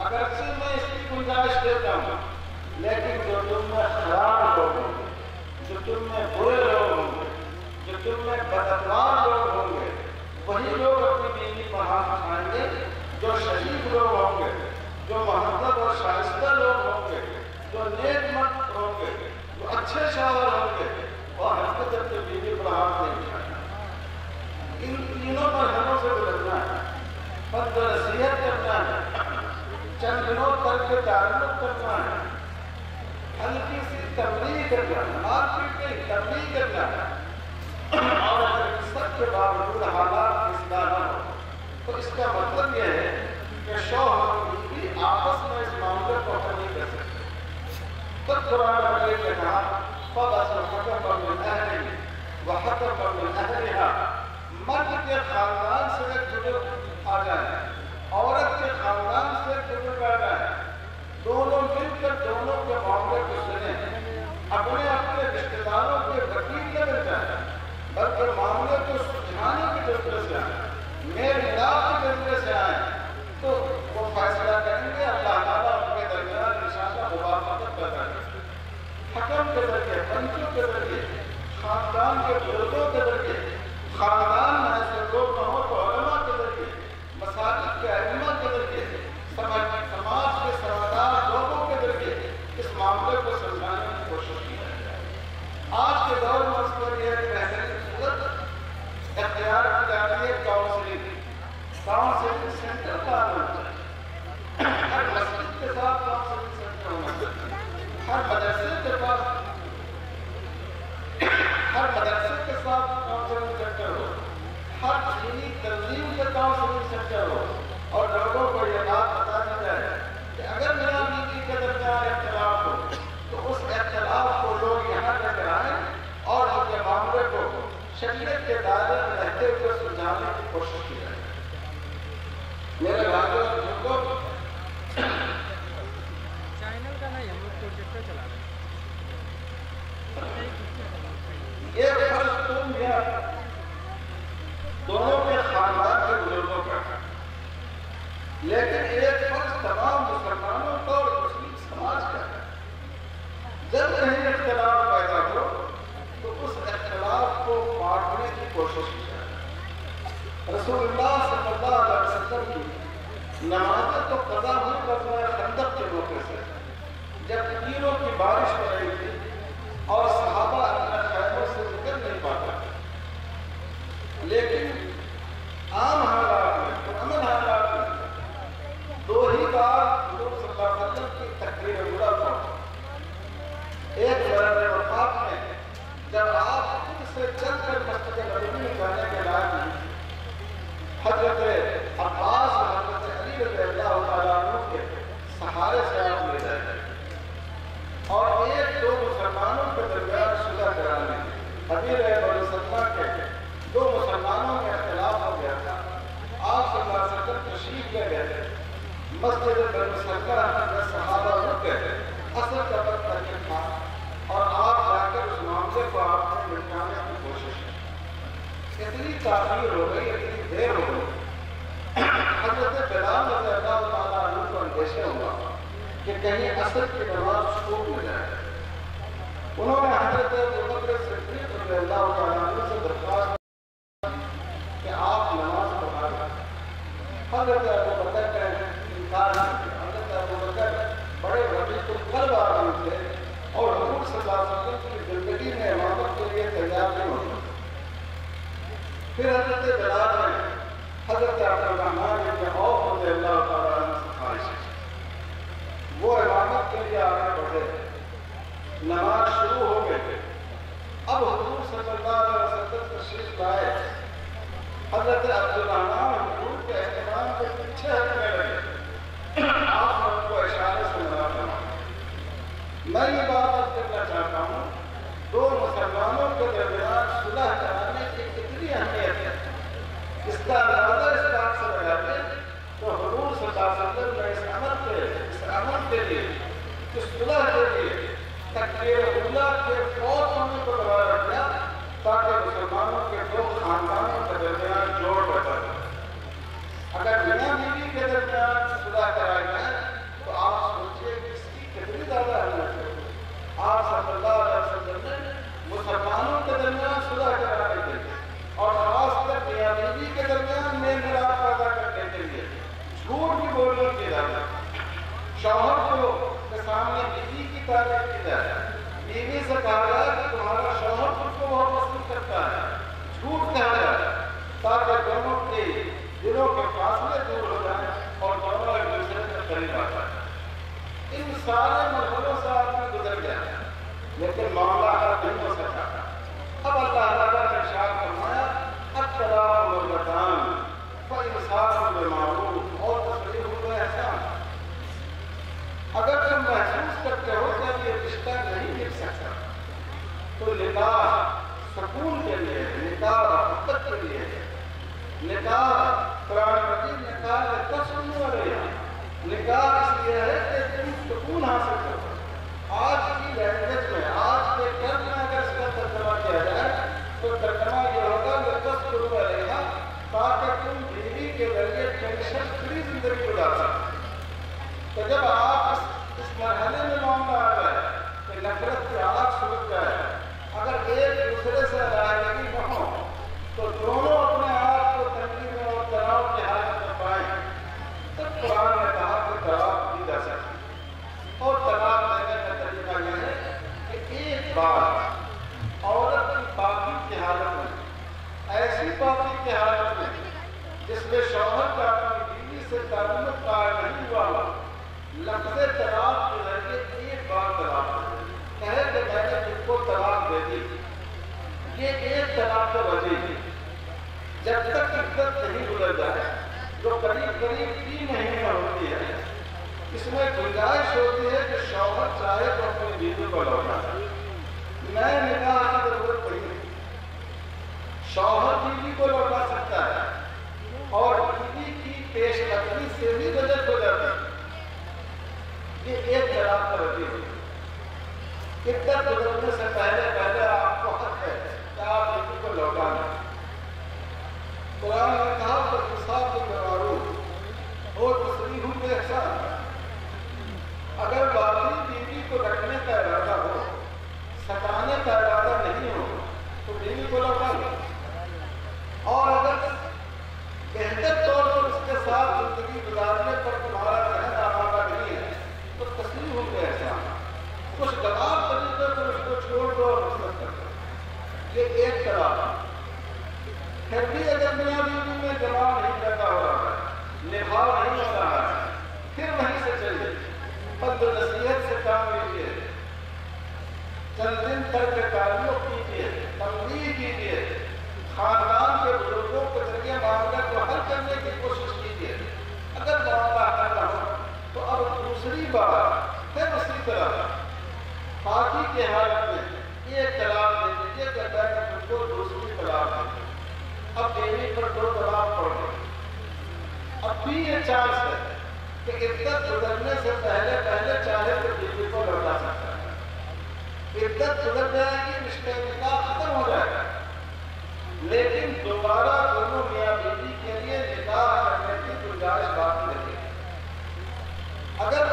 اگرچہ میں اس کی گنجائش دیتا ہوں، لیکن جو تم میں خراب لوگ ہوں گے، جو تم میں برے لوگ ہوں گے، جو تم میں بدعنوان لوگ ہوں گے، وہی لوگ اپنی بیوی پر ہاتھ اٹھائیں گے۔ جو شہید لوگ ہوں گے، جو مہذب اور شائستہ لوگ ہوں گے، جو نیک مرد ہوں گے، جو اچھے شوہر ہوں گے، اور حرکت اپنی بیوی پر ہاتھ نہیں اٹھائیں گے۔ ان تینوں مرحلوں سے گزرنا ہے، فرض نصیحت کرنا ہے، چند دنوں تک کے تعلق کرنا ہے، ہلکی سی تبلیغ کرنا ہے، مار پیٹ نہیں تبلیغ کرنا ہے۔ اور اگر اس سب کے باوجود حالات کی اصلاح نہ ہو تو اس کا مطلب یہ ہے کہ شوہر اور بیوی آپس میں اس معاملے کو حل نہیں کر سکتے۔ تب قرآن مجید نے کہا، فَبَعَثَ حَكَمًا مِنْ أَهْلِهِ وَحَكَمًا مِنْ أَهْلِهَا، مرد کے خاندان سے ایک بزرگ آ جائے، عورت کے خاندان سے ایک بزرگ آ جائے، دونوں مل کر دونوں کے معاملے کو سنیں، اپنے اپنے رشتے داروں کے وکیل نہ بن جائیں، بلکہ معاملے کو سلجھانے کے جذبے سے آئیں، میل ملاپ کے جذبے سے آئیں، تو وہ فیصلہ کریں گے، اللہ تعالیٰ ان کے درمیان انشاءاللہ موافقت پیدا کرے گا۔ حکم کے ذریعے، پنچوں کے ذریعے، خاندان کے بزرگوں کے ذریعے، خاندان میں ایسے لوگ نہ ہو تو علماء کے ذریعے، مساجد کے ائمہ کے ذریعے، سماج کے سمجھدار لوگوں کے ذریعے اس معاملے کو سمجھانے کی کوشش کی جائے۔ آج کے دور میں اس پر یہ بہترین صورت اختیار کی جاتی ہے کاؤنسلنگ سینٹر کا ہونا چاہیے۔ ہر مسجد کے ساتھ کاؤنسلنگ سینٹر ہونا چاہیے، ہر مدرسے کے پاس، ہر مدرسے کے ساتھ کاؤنسلنگ سینٹر ہو، ہر دینی تنظیم کے کاؤنسلنگ سینٹر ہو، اور لوگوں کو یہ بات بتا دی جائے کہ اگر میرا بیوی کے درمیان اختلاف ہو تو اس اختلاف کو لوگ یہاں لے کر آئیں اور ان کے معاملے کو شریعت کے دائرے میں رہتے ہوئے سلجھانے کی کوشش کی جائے۔ میرے بھائیوں اور بزرگوں، چینل کا نہیں، ہم لوگ پروجیکٹر چلا رہے ہیں۔ یہ فرض تم یا دونوں کے خاندان کے بزرگوں کا، لیکن ایک فرض تمام مسلمانوں کا اور مسلم سماج کا ہے۔ جب کہیں اختلاف پیدا ہو تو اس اختلاف کو بانٹنے کی کوشش کی جائے۔ رسول اللہ صلی اللہ علیہ وسلم کی نمازیں تو قضا ہوئی غزوہ خندق کے موقع سے، جب تیروں کی بارش ہو رہی تھی اور صحابہ اپنے خیموں سے نکل نہیں پاتا، لیکن عام حالات میں، امن حالات میں 2 ہی بار حضور صلی اللہ علیہ وسلم کی تکبیر اولیٰ پڑھا۔ ایک مرحلہ وفات میں جب آپ خود سے چل کر مسجد نبوی میں جانے کے لائق نہیں تھے، حضرت عباس اور حضرت علی رضی اللہ تعالیٰ عنہ کے سہارے سے آپ لے جائے گئے اور 1-2 مسلمانوں کے درمیان صلح کرانے حبیب بنو سلمہ کے 2 مسلمانوں میں اختلاف ہو گیا تھا۔ آپ صلی اللہ علیہ وسلم تشریف لے گئے تھے، مسجد بنو سلمہ میں صحابہ رک گئے، اصل کا وقت تک تھا اور آپ جا کر اس معاملے کو آپ نے مٹانے کی کوشش کی۔ اتنی تاخیر ہو گئی، اتنی دیر ہو گئی، حضرت بلال رضی اللہ تعالیٰ عنہ کو اندیشہ ہوا کہ کہیں عصر کی نماز چھوٹ نہ جائے۔ انہوں نے حضرت ابوبکر صدیق رضی اللہ تعالیٰ عنہ سے درخواست کہ آپ نماز پڑھا دیں۔ حضرت ابوبکر نے انکار نہیں کیا۔ حضرت ابوبکر بڑے رفیق القلب آدمی تھے اور حضور صلی اللہ علیہ وسلم کی زندگی میں امامت کے لیے تیار نہیں ہوتے۔ پھر حضرت بلال نے حضرت عبد الرحمن بن عوف رضی اللہ تعالیٰ عنہ سے خواہش کی، وہ امامت کے لیے آگے بڑھے، نماز شروع ہو گئی۔ اب حضور صلی اللہ علیہ وسلم تشریف لائے، حضرت عبد الرحمن حضور کے اہتمام کے پیچھے ہٹنے لگے۔ آپ نے ان کو اشارے سے منع فرمایا۔ میں یہ بات کرنا چاہتا ہوں، 2 مسلمانوں کے درمیان صلح کرانے کی کتنی اہمیت ہے، اس کا اندازہ اس بات سے لگاتے تو حضور صلی اللہ علیہ وسلم نے اس عمل کے لیے، اس صلح کے لیے تکبیر اولیٰ کے فوت ہونے کو دوبارہ کیا تاکہ مسلمانوں کے 2 خاندانوں کے درمیان جوڑ بچا جائے۔ اگر میاں بیوی کے درمیان صلح کرائی جائے تو آپ سوچئے کہ اس کی کتنی زیادہ اہمیت ہے۔ آپ صلی اللہ علیہ وسلم نے مسلمانوں کے درمیان صلح کرانے کے لیے اور خاص کر میاں بیوی کے درمیان میل ملاپ پیدا کرنے کے لیے جھوٹ کی بولنے کی اجازت، شوہر کو کے سامنے بیوی کی تعریف کی جائے، بیوی سے کہا جائے کہ تمہارا شوہر تم کو بہت پسند کرتا ہے، جھوٹ کہا جائے تاکہ دونوں کے دلوں کے فاصلے دور ہو جائیں اور دونوں ایک دوسرے کے قریب آ جائیں۔ ان سارے مرحلوں سے آدمی گزر گیا لیکن معاملہ حل نہیں ہو سکا۔ اب اللہ تعالیٰ نے ارشاد فرمایا الطلاق مرتان فإمساک بمعروف اور تسریح بإحسان۔ اگر تم محسوس کرتے ہو کہ یہ رشتہ نہیں مل سکتا تو نکاح سکون کے لیے، نکاح محبت کے لیے، نکاح قرآن مجید نکاح لتسکنوا علیہا، نکاح اس لیے ہے کہ تم سکون حاصل کرو۔ آج کی لینگویج میں، آج کے ٹرم میں اگر اس کا ترجمہ کیا جائے تو ترجمہ یہ ہوگا لتسکنوا علیہا، تاکہ تم بیوی کے ذریعے ٹینشن فری زندگی گزار سکو۔ تو جب آپ اس مرحلے میں معاملہ آ جائے کہ نفرت کی آگ سلگ جائے، اگر ایک دوسرے سے علیحدگی نہ ہو تو دونوں اپنے آپ کو تنگی میں اور تناؤ کی حالت میں پائیں، تب قرآن نے کہا کہ طلاق دی جا سکتی۔ اور طلاق دینے کا طریقہ یہ ہے کہ ایک بار عورت کی پاکی کی حالت میں، ایسی پاکی کی حالت میں جس میں شوہر کا اپنی بیوی سے تعلق قائم نہیں ہوا، لفظ طلاق کے ذریعے ایک بار طلاق کہے کہ میں نے تم کو طلاق دے دی، یہ ایک طلاق کا وجہ ہے۔ جب تک عدت نہیں گزر جائے، جو قریب 3 مہینے ہوتی ہے، اس میں گنجائش ہوتی ہے کہ شوہر چاہے تو اپنی بیوی کو لوٹا دے۔ نئے نکاح کی ضرورت نہیں ہے، شوہر بیوی کو لوٹا سکتا ہے اور بیوی کی پیش قدمی سے بھی بچت ہو جاتی ہے۔ یہ ایک طلاق کا وجہ ہے۔ عدت گزرنے سے پہلے آپ کو حق ہے کہ آپ بیوی کو لوٹا دیں۔ قرآن نے کہا کہ انصاف بالمعروف اور تسریح بإحسان۔ اگر باقی بیوی کو رکھنے کا ارادہ ہو، ستانے کا ارادہ نہیں ہو تو بیوی کو لوٹا دیں۔ اور اگر بھی یہ چانس ہے کہ عدت گزرنے سے پہلے چاہے تو بیوی کو لوٹا سکتا ہے. عدت گزر جائے گی، رشتہ نکاح ختم ہو جائے گا، لیکن دوبارہ دونوں میاں بیوی کے لیے نکاح کرنے کی گنجائش باقی رہے گی. اگر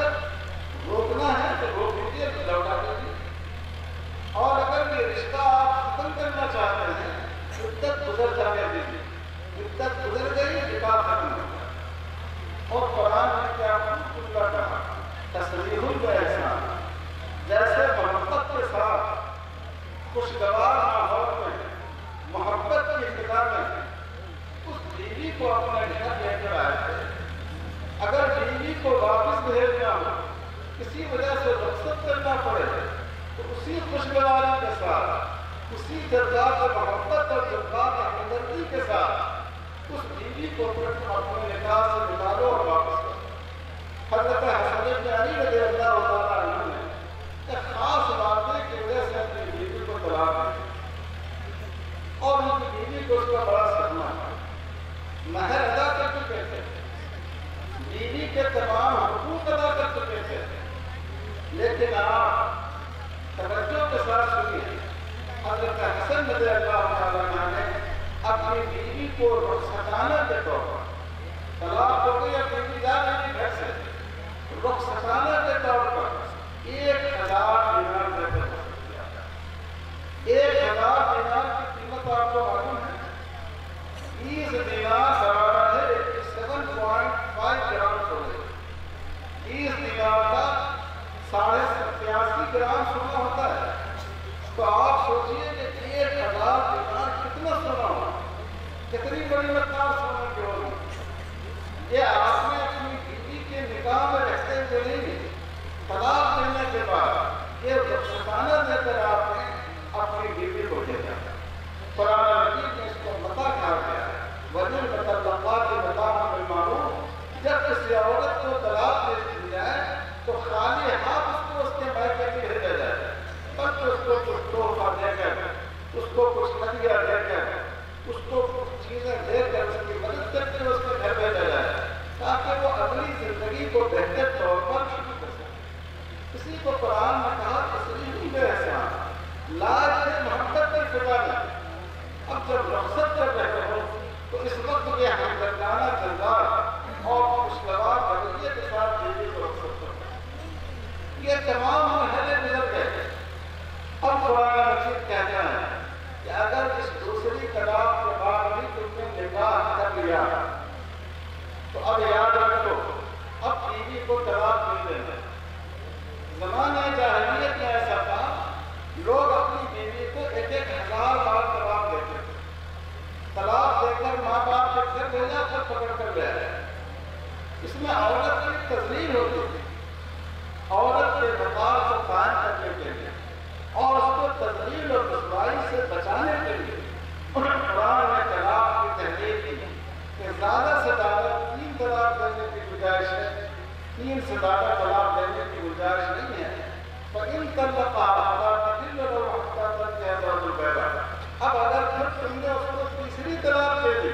روکنا ہے تو روک لیجیے، لوٹا دیجیے. اور اگر یہ رشتہ آپ ختم کرنا چاہتے ہیں، عدت گزر جانے دیجیے. عدت گزر گئی، نکاح ختم ہو گیا. اور قرآن نے کیا خوب کہا، تصریح الاحسان، جیسے محبت کے ساتھ خوشگوار ماحول میں، محبت کی ابتدا میں اس بیوی کو اپنے گھر لے کر آئے تھے. اگر بیوی کو واپس بھیجنا ہو، کسی وجہ سے رخصت کرنا پڑے، تو اسی خوشگواری کے ساتھ، اسی جذبات محبت اور جذبات ہمدردی کے ساتھ اس بیوی کو اپنے نکاح سے نکالو اور واپس کرو. حضرت حسن بن علی رضی اللہ تعالیٰ عنہ نے ایک خاص واقعے کی وجہ سے اپنی بیوی کو طلاق دی اور ان کی بیوی کو اس کا بڑا صدمہ تھا. مہر ادا کر چکے تھے، بیوی کے تمام حقوق ادا کر چکے تھے، لیکن آپ توجہ کے ساتھ سنیے. حضرت حسن رضی اللہ تعالیٰ عنہ نے اپنی بیوی کو رخصتانہ کے طور پر، طلاق ہو گئی اور بیوی جا رہی گھر سے، رخصتانہ کے طور پر 1000 دینار دے کر رخصت کیا. 1000 دینار کی قیمت آپ کو معلوم ہے؟ 20 دینار برابر ہے 7.5 گرام سونے. 20 دینار کا 87.5 گرام سونا ہوتا ہے. تو آپ سوچئے کہ 1000 دینار کتنا سونا ہوگا، کتنی بڑی مقدار سونا کی ہوگی. یہ آپ نے اپنی بیوی کے نکاح میں رہتے ہوئے نہیں، طلاق دینے کے بعد یہ رخصتانہ دے کر آپ نے اپنی بیوی کو دے دیا. قرآن مجید میں اس کو متاع کہا گیا ہے. وَلِلْمُطَلَّقَاتِ مَتَاعٌ بِالْمَعْرُوفِ. جب کسی عورت کو طلاق دے دی جائے تو خالی ہاتھ اس کو اس کے میکے میں بھیجا جائے، بلکہ اس کو کچھ تحفہ دے کر، اس کو کچھ ہدیہ دے کر، اس کو کچھ چیزیں دے کر، اس کی مدد کر کے اس کے گھر بھیجا جائے تاکہ وہ اپنی زندگی کو بہتر طور پر شروع کر سکے. کسی کو قرآن نے کہا تصریح الاحسان، لاج ہے محبت کی فضا میں. اب جب رخصت کر رہے ہو تو اس وقت یہ ہمدردانہ کردار اور خوشگوار رویے کے ساتھ بیوی کو رخصت کرو. یہ تمام مرحلے گزر گئے. اب قرآن مجید کہتا ہے کہ اگر اس دوسری طلاق کے بعد بھی تم نے نکاح کر لیا تو اب یاد رکھو، اب بیوی کو طلاق نہیں دینا. زمانہ جاہلیت میں ایسا تھا، لوگ اپنی بیوی کو 1000 بار طلاق دیتے تھے. طلاق دے کر ماں باپ کے گھر بھیجا، پھر پکڑ کر لے آئے. اس میں عورت کی تذلیل ہوتی تھی، عورت کے وقار کو قائم کرنے کے لیے اور اس کو تذلیل اور رسوائی سے بچانے کے لیے قرآن نے طلاق کی تحریر کی کہ زیادہ سے زیادہ 3 طلاق دینے کی گنجائش ہے، 3 سے زیادہ طلاق دینے کی گنجائش نہیں ہے. فَإِن طَلَّقَهَا فَلَا تَحِلُّ لَهُ حَتَّىٰ تَنكِحَ زَوْجًا غَيْرَهُ. اب اگر پھر تم نے اس کو تیسری طلاق دے دی،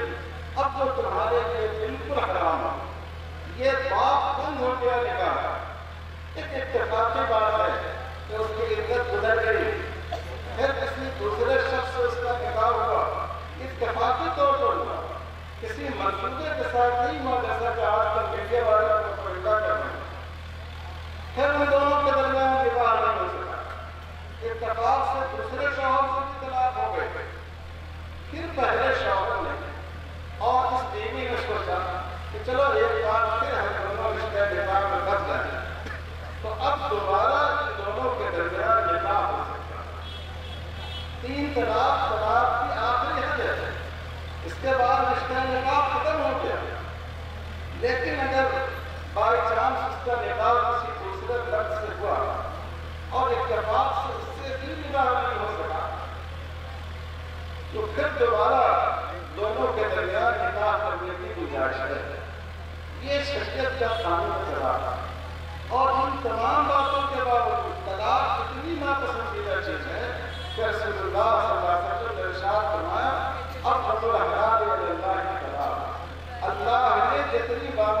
اب تو تمہارے لیے بالکل حرام ہے. یہ باپ بند ہو گیا نکاح. ایک اتفاقی بات ہے کہ اس کی عدت گزر گئی، پھر کسی دوسرے شخص سے اس کا نکاح ہوا، اتفاقی طور پر ہوا، کسی منصوبے کے ساتھ نہیں ہوا جیسا کہ آج کل میڈیا والے کو پریدا کر رہے ہیں. پھر ان دونوں کے درمیان نکاح نہیں ہو سکا، اتفاق سے دوسرے شوہر سے بھی طلاق ہو گئے. پھر پہلے شوہر نے اور اس بیوی نے سوچا کہ چلو ایک بار پھر ہم دونوں رشتے نکاح میں پھنس جائیں، تو اب دوبارہ ان دونوں کے درمیان نکاح ہو سکتا ہے. 3 طلاق کی آخری حد ہے، اس کے بعد رشتہ نکاح ختم ہو گیا. لیکن اگر بائی چانس اس کا نکاح کسی دوسرے مرد سے ہوا اور اتفاق سے اس سے بھی نکاح نہیں ہو سکا، تو پھر دوبارہ دونوں کے درمیان نکاح کرنے کی گنجائش ہے. یہ شریعت کا قانون چلا تھا. اور ان تمام باتوں کے باوجود طلاق اتنی ناپسندیدہ چیز ہے کہ رسول اللہ صلی اللہ علیہ وسلم نے ارشاد فرمایا، اب الحلال الی اللہ کی طلاق. اللہ نے جتنی باتیں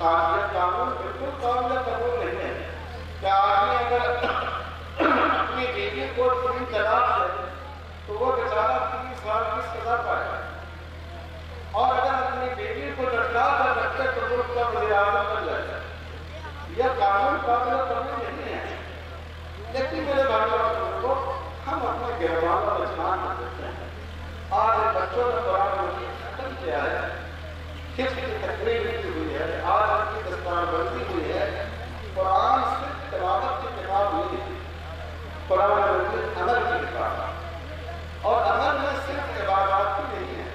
قانون بالکل قابل قبول نہیں ہے کہ آدمی اگر اپنی بیوی کو 3 طلاق دے تو وہ بیچارہ 30 سال کی سزا پائے، اور اگر اپنی بیوی کو لٹکا کر رکھے تو وہ اس کا وزیر اعظم بن جائے گا۔ یہ قانون قابل قبول نہیں ہے، لیکن میرے بھائی اور بزرگوں، ہم اپنے گھرواں کا رجحان دیتے ہیں۔ آج بچوں نے قرآن مجید ختم کیا ہے، حفظ کی تقریر کی ہوئی ہے، آج ان کی دستار بندی ہوئی ہے۔ قرآن صرف تلاوت کی کتاب نہیں ہے، قرآن مجید عمل کی کتاب ہے، اور عمل میں صرف عبادات بھی نہیں ہے،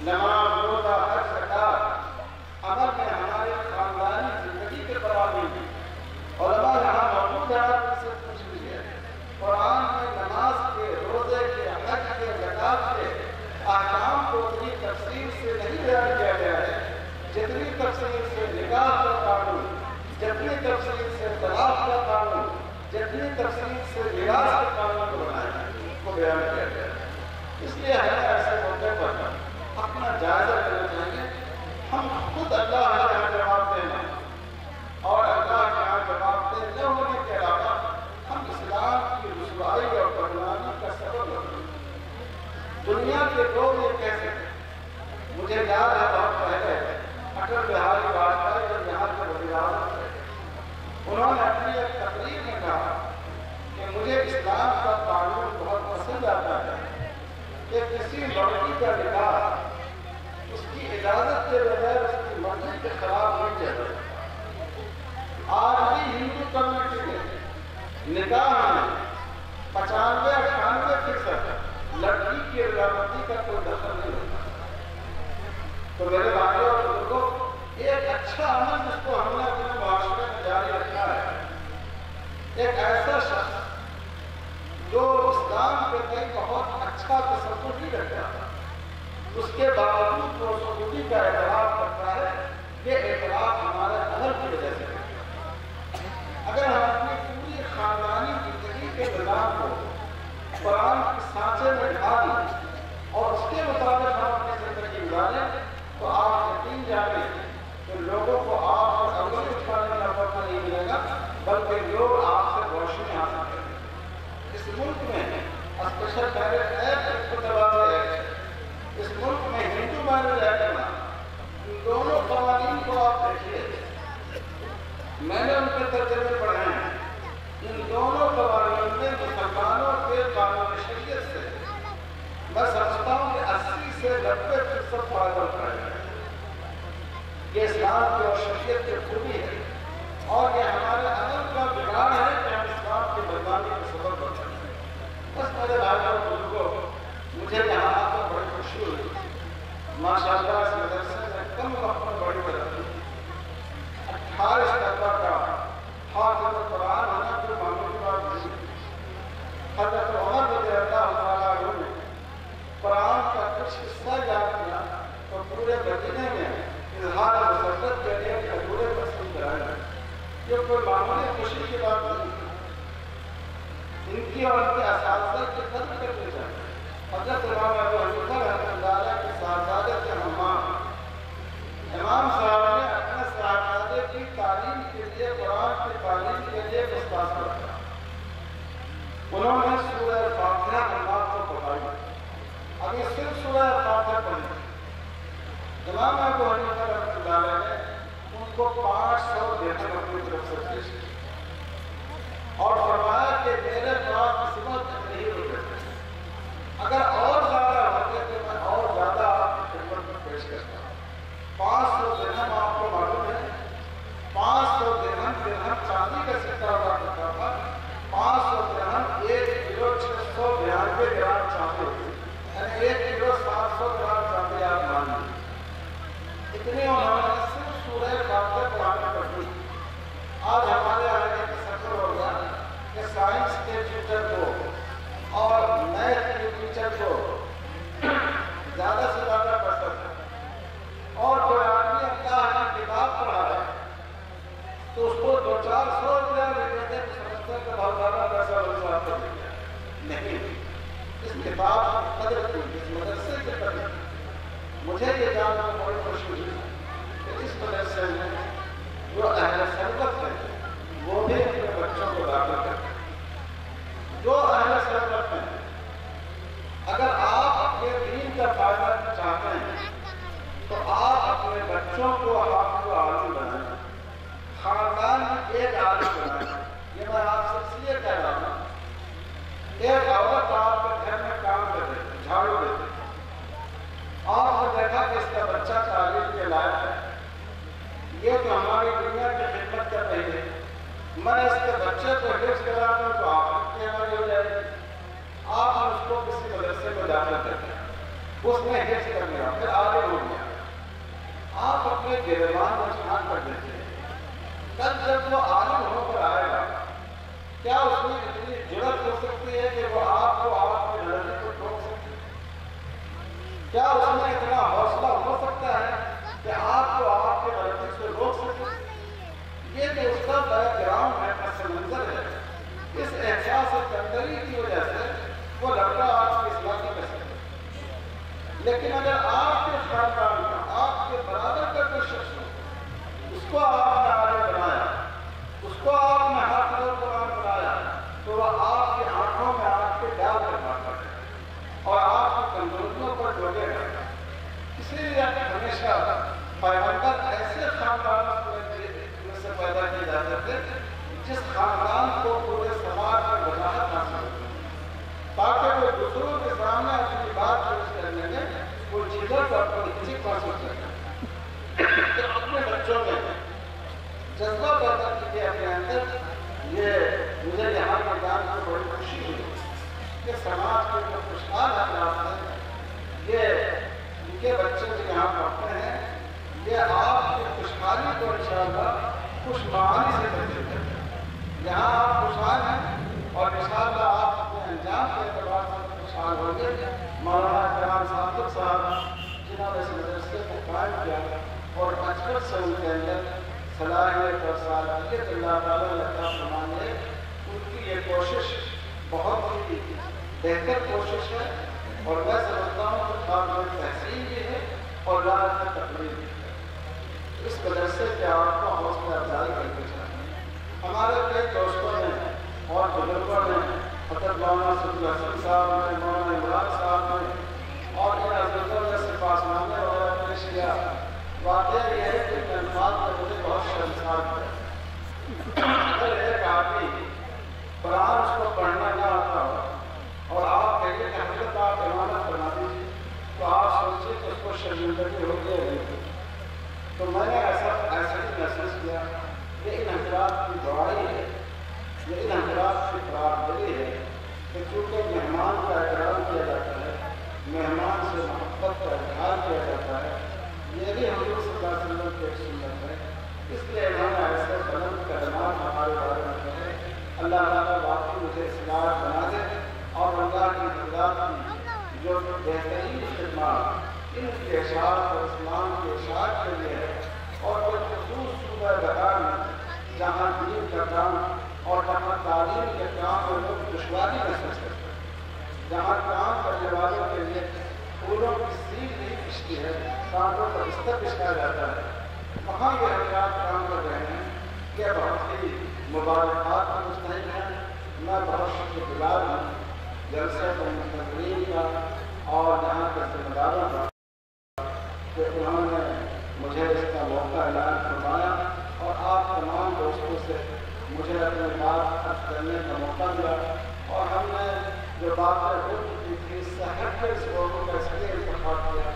نماز، روزہ، حج، زکات، عمل میں ہمارے خاندانی زندگی کے قوانین بھی۔ علماء یہاں موجود ہیں، آپ سے پوچھ لیجیے، قرآن میں نماز کے، روزے کے، حج کے، زکات کے احکام کو اتنی تفصیل سے نہیں بیان کیا گیا ہے جتنی تفصیل سے نکاح کا قانون، جتنی تفصیل سے طلاق کا قانون، جتنی تفصیل سے میراث کا قانون بنایا ہے وہ بیان کیا گیا ہے۔ اس لیے ہمیں ایسے موقع پر اپنا جائزہ کرنا چاہیے۔ ہم خود اللہ کے یہاں جواب دینا، اور اللہ کے یہاں جواب دے نہ ہونے کے علاوہ ہم اسلام کی رسوائی اور بدنامی کا سبب بنیں۔ دنیا کے لوگ یہ کہتے ہیں، مجھے یاد ہے بہت پہلے اٹل بہاری واجپئی جب یہاں کے وزیر اعظم تھے، انہوں نے اپنی ایک تقریر میں کہا کہ مجھے اسلام کا قانون بہت پسند آتا ہے کہ کسی لڑکی کا نکاح اس کی اجازت کے بغیر اس کی مرضی کے خلاف نہیں کیا جاتا۔ آج بھی ہندو کمیونٹی میں نکاح میں 95-98% لڑکی کی رضامندی کا کوئی دخل نہیں ہوتا۔ تو میرے بھائیوں اور بزرگوں، ایک اچھا عمل جس کو ہم نے اپنے معاشرے میں جاری رکھا ہے، ایک ایسا شخص جو اسلام کے تئیں بہت اچھا تصور نہیں رکھتا، اس کے باوجود وہ سعودی کا اعتراف کرتا ہے، یہ اعتراف ہمارے عمل کی وجہ سے ہے۔ اگر ہم اپنی پوری خاندانی زندگی کے نظام کو قرآن کے سانچے میں ڈھال دیں اور اس کے مطابق ہم اپنی زندگی گزاریں تو آپ یقین جانیں کہ لوگوں کو آپ پر انگلی اٹھانے کا موقع نہیں ملے گا، بلکہ لوگ آپ سے روشنی حاصل کریں گے۔ اس ملک میں اسپیشل میرج ایکٹ اس ملک میں ہندو میرج ایکٹ میں ان دونوں قوانین کو آپ دیکھیے، میں نے ان کے ترجمے پڑھے ہیں، ان دونوں قوانین میں مسلمانوں کے قانون شریعت سے میں سمجھتا ہوں کہ 80 سے 90% فائدہ اٹھایا ہے۔ یہ اسلام کی اور شریعت کی خوبی ہے، اور یہ ہمارے عمل کا بگاڑ ہے کہ ہم اسلام کی بدنامی کا سبب بن جاتے ہیں۔ بس میرے بھائی اور بزرگوں، مجھے یہاں آ کر بڑی خوشی ہوئی، ماشاءاللہ اس مدرسے میں کم وقت میں بڑی ترقی، 28 طلبہ کا حافظ قرآن ہونا کوئی معمولی بات نہیں۔ حضرت عمر رضی اللہ تعالیٰ عنہ نے قرآن کا کچھ حصہ یاد کیا تو پورے مدینے میں اظہار مسرت کے لیے کھجورے تقسیم کرائے۔ یہ کوئی معمولی خوشی کی بات نہیں، ان کی اور ان کے اساتذہ کی قدر کرنی چاہیے۔ حضرت امام ابو حنیفہ رحمۃ اللہ علیہ کے صاحبزادے تھے امام صاحب نے اپنے صاحبزادے کی تعلیم کے لیے، قرآن کی تعلیم کے لیے استاد رکھا۔ انہوں نے سورہ فاتحہ امام کو پڑھائی، ابھی صرف سورہ فاتحہ پڑھی۔ امام ابو حنیفہ رحمۃ اللہ علیہ نے ان کو 500 درہم اپنی طرف سے پیش کی اور فرمایا کہ میرے پاس اس وقت نہیں ہوتے تھے، اگر اور زیادہ ہوتے تو میں اور زیادہ آپ کی خدمت میں پیش کرتا۔ 500 درہم آپ کو معلوم ہے، 500 درہم چاندی کا سکہ ہوا کرتا تھا، 500 درہم 1 کلو 692 گرام چاندی ہوتی، یعنی 1 کلو 700 گرام چاندی آپ مان لیں۔ اتنی انہوں نے صرف سورہ فاتحہ قرآن پڑھی۔ آج ہمارے یہاں ایک سفر ہو گیا کہ سائنس کے ٹیچر کو اور میتھ کے ٹیچر کو زیادہ سے زیادہ پسند ہے، اور کوئی آدمی اللہ کی کتاب پڑھا ہے تو اس کو 200-400 روپیہ بھی دیتے ہیں تو سمجھتے ہیں کہ بہت زیادہ پیسہ روزگار کر دیا۔ نہیں، اس کتاب کی قدر کی، اس مدرسے کی قدر کی۔ مجھے یہ جان کر بڑی خوشی ہوئی کہ اس مدرسے میں جو اہل سربت ہیں وہ بھی اپنے بچوں کو داخل کرتے ہیں۔ جو اہل سربت ہیں، اگر آپ اپنے دین کا فائدہ چاہتے ہیں تو آپ اپنے بچوں کو حافظ و عالم بنائیں، خاندان میں ایک عالم بنائیں۔ یہ میں آپ سے اس لیے کہہ رہا ہوں، ایک عورت آپ کے گھر میں کام کرے، جھاڑو دیتے، آپ نے دیکھا کہ اس کا بچہ تعلیم کے لائق ہے، یہ تو ہماری دنیا کی خدمت کر رہی ہے، میں اس کے بچے کو حفظ کرا دوں تو آپ کی ہماری ہو جائے گی۔ آپ نے اس کو کسی مدرسے میں داخل کر دیا، اس نے حفظ کر لیا، پھر عالم ہو گیا، آپ اپنے گریبان میں چھان کر دیتے ہیں۔ کل جب وہ عالم ہو کر آئے گا، کیا اس میں اتنی جرأت ہو سکتی ہے کہ وہ آپ کو آپ کی لڑکی کو ٹوک سکتی ہے؟ کیا اس میں اتنا حوصلہ ہو سکتا ہے کہ آپ کو آپ کے لڑکی سے روک سکے؟ یہ جو اس کا بیک گراؤنڈ ہے، پس منظر ہے، اس احساس کمتری کی وجہ سے وہ لڑکا آج کی اصلاح نہیں کر سکتا۔ لیکن اگر آپ کے خاندان کا، آپ کے برادر کا کوئی شخص ہو، اس کو آپ نے عالم بنایا، اس کو آپ نے حافظ القرآن بنایا، تو وہ آپ کی آنکھوں میں آپ کے ڈال کر بات کرے اور آپ کی کمزوریوں پر ٹوکے گا۔ اسی لیے ہمیشہ پیغمبر ایسے خاندان سے پیدا کیے جاتے تھے جس خاندان کو پورے سماج میں وضاحت حاصل ہوتی ہے، تاکہ وہ دوسروں کے سامنے اپنی بات پیش کرنے میں کوئی جھجک اور کوئی ہچک محسوس کرے۔ تو اپنے بچوں میں جذبہ پیدا کیجیے اپنے اندر۔ یہ مجھے یہاں پر جان کر بڑی خوشی ہوئی کہ سماج کے جو خوشحال حالات ہیں، یہ ان کے بچے جو یہاں پڑھتے ہیں، یہ آپ کی خوشحالی کو انشاءاللہ خوش معانی سے تبدیل کرتے ہیں۔ یہاں آپ خوشحال ہیں اور انشاءاللہ آپ اپنے انجام کے اعتبار سے خوشحال ہوں گے۔ مولانا کرام صادق صاحب جنہوں نے اس مدرسے کو قائم کیا اور بچپن سے ان کے اندر صلاحیت اور صلاحیت اللہ تعالیٰ عطا فرمائے، ان کی یہ کوشش بہت ہی بہتر کوشش ہے اور میں سمجھتا ہوں کہ قابل تحسین بھی ہے اور لائق تقریر بھی ہے۔ اس مدرسے کے آپ کو حوصلہ افزائی کرنی چاہیے۔ ہمارے کئی دوستوں نے اور بزرگوں نے، حضرت مولانا صدیق حسن صاحب نے، مولانا عمران صاحب نے اور ان حضرتوں نے سپاس نامے وغیرہ پیش کیا۔ واقعہ یہ ہے کہ ان الفاظ میں مجھے بہت شرمسار ہے۔ اگر ایک آدمی قرآن اس کو پڑھنا نہ آتا ہو اور آپ کہتے کہ حضرت آپ امامت بنا دیجیے، تو آپ سوچیے کہ اس کو شرمندگی ہو گئی ہے۔ تو میں نے ایسا ہی محسوس کیا کہ ان حضرات کی دعائی ہے، یہ ان حضرات کی برابری ہے کہ چونکہ مہمان کا احترام کیا جاتا ہے، مہمان سے محبت کا اظہار کیا جاتا ہے، یہ بھی حضور صلی اللہ علیہ وسلم کی ایک سنت ہے۔ اس لیے انہوں نے ایسے بلند کلمات ہمارے بارے میں کہے۔ اللہ تعالیٰ واقعی مجھے اصلاح بنا دے اور اللہ کی حضرات کی جو بہترین خدمات ان کی اشاعت اور اسلام کی اشاعت کے لیے ہے، اور بالخصوص صوبہ بہار میں جہاں دین کا کام اور جہاں تعلیم کے کام میں لوگ دشواری محسوس کرتے ہیں، جہاں کام کرنے والوں کے لیے پھولوں کی سیل نہیں پھستی ہے، کانٹوں پر بستر بچھایا جاتا ہے، وہاں یہ حضرات کام کر رہے ہیں۔ یہ بہت ہی مبارکباد کا مستحق ہے۔ میں بہت شکر گزار ہوں جلسے کے منتظرین کا اور یہاں کے ذمہ داروں کا کہ انہوں نے مجھے اس کا موقع اعلان فرمایا اور آپ تمام دوستوں سے مجھے اپنی بات عرض کرنے کا موقع دیا، اور ہم نے جو باتیں ہو چکی تھی اس سے ہٹ کر اس موضوع کا اس لیے انتخاب کیا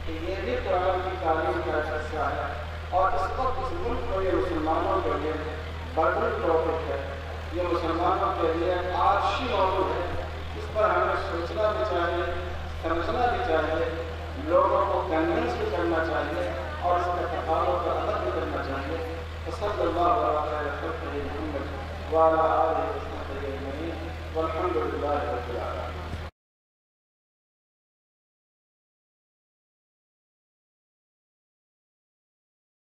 کہ یہ بھی قرآن کی تعلیم کا ایک حصہ ہے، اور اس وقت اس ملک کو یہ مسلمانوں کے لیے برڈن ٹاپک ہے، یہ مسلمانوں کے لیے عارشی موضوع ہے۔ اس پر ہمیں سوچنا بھی چاہیے، سمجھنا بھی چاہیے، لوگوں کو کنوینس بھی کرنا چاہیے اور اس کے تقاضوں پر عمل بھی کرنا چاہیے۔ صلی اللہ علیہ وسلم وعلی آلہ وصحبہ اجمعین والحمد للہ رب العالمین۔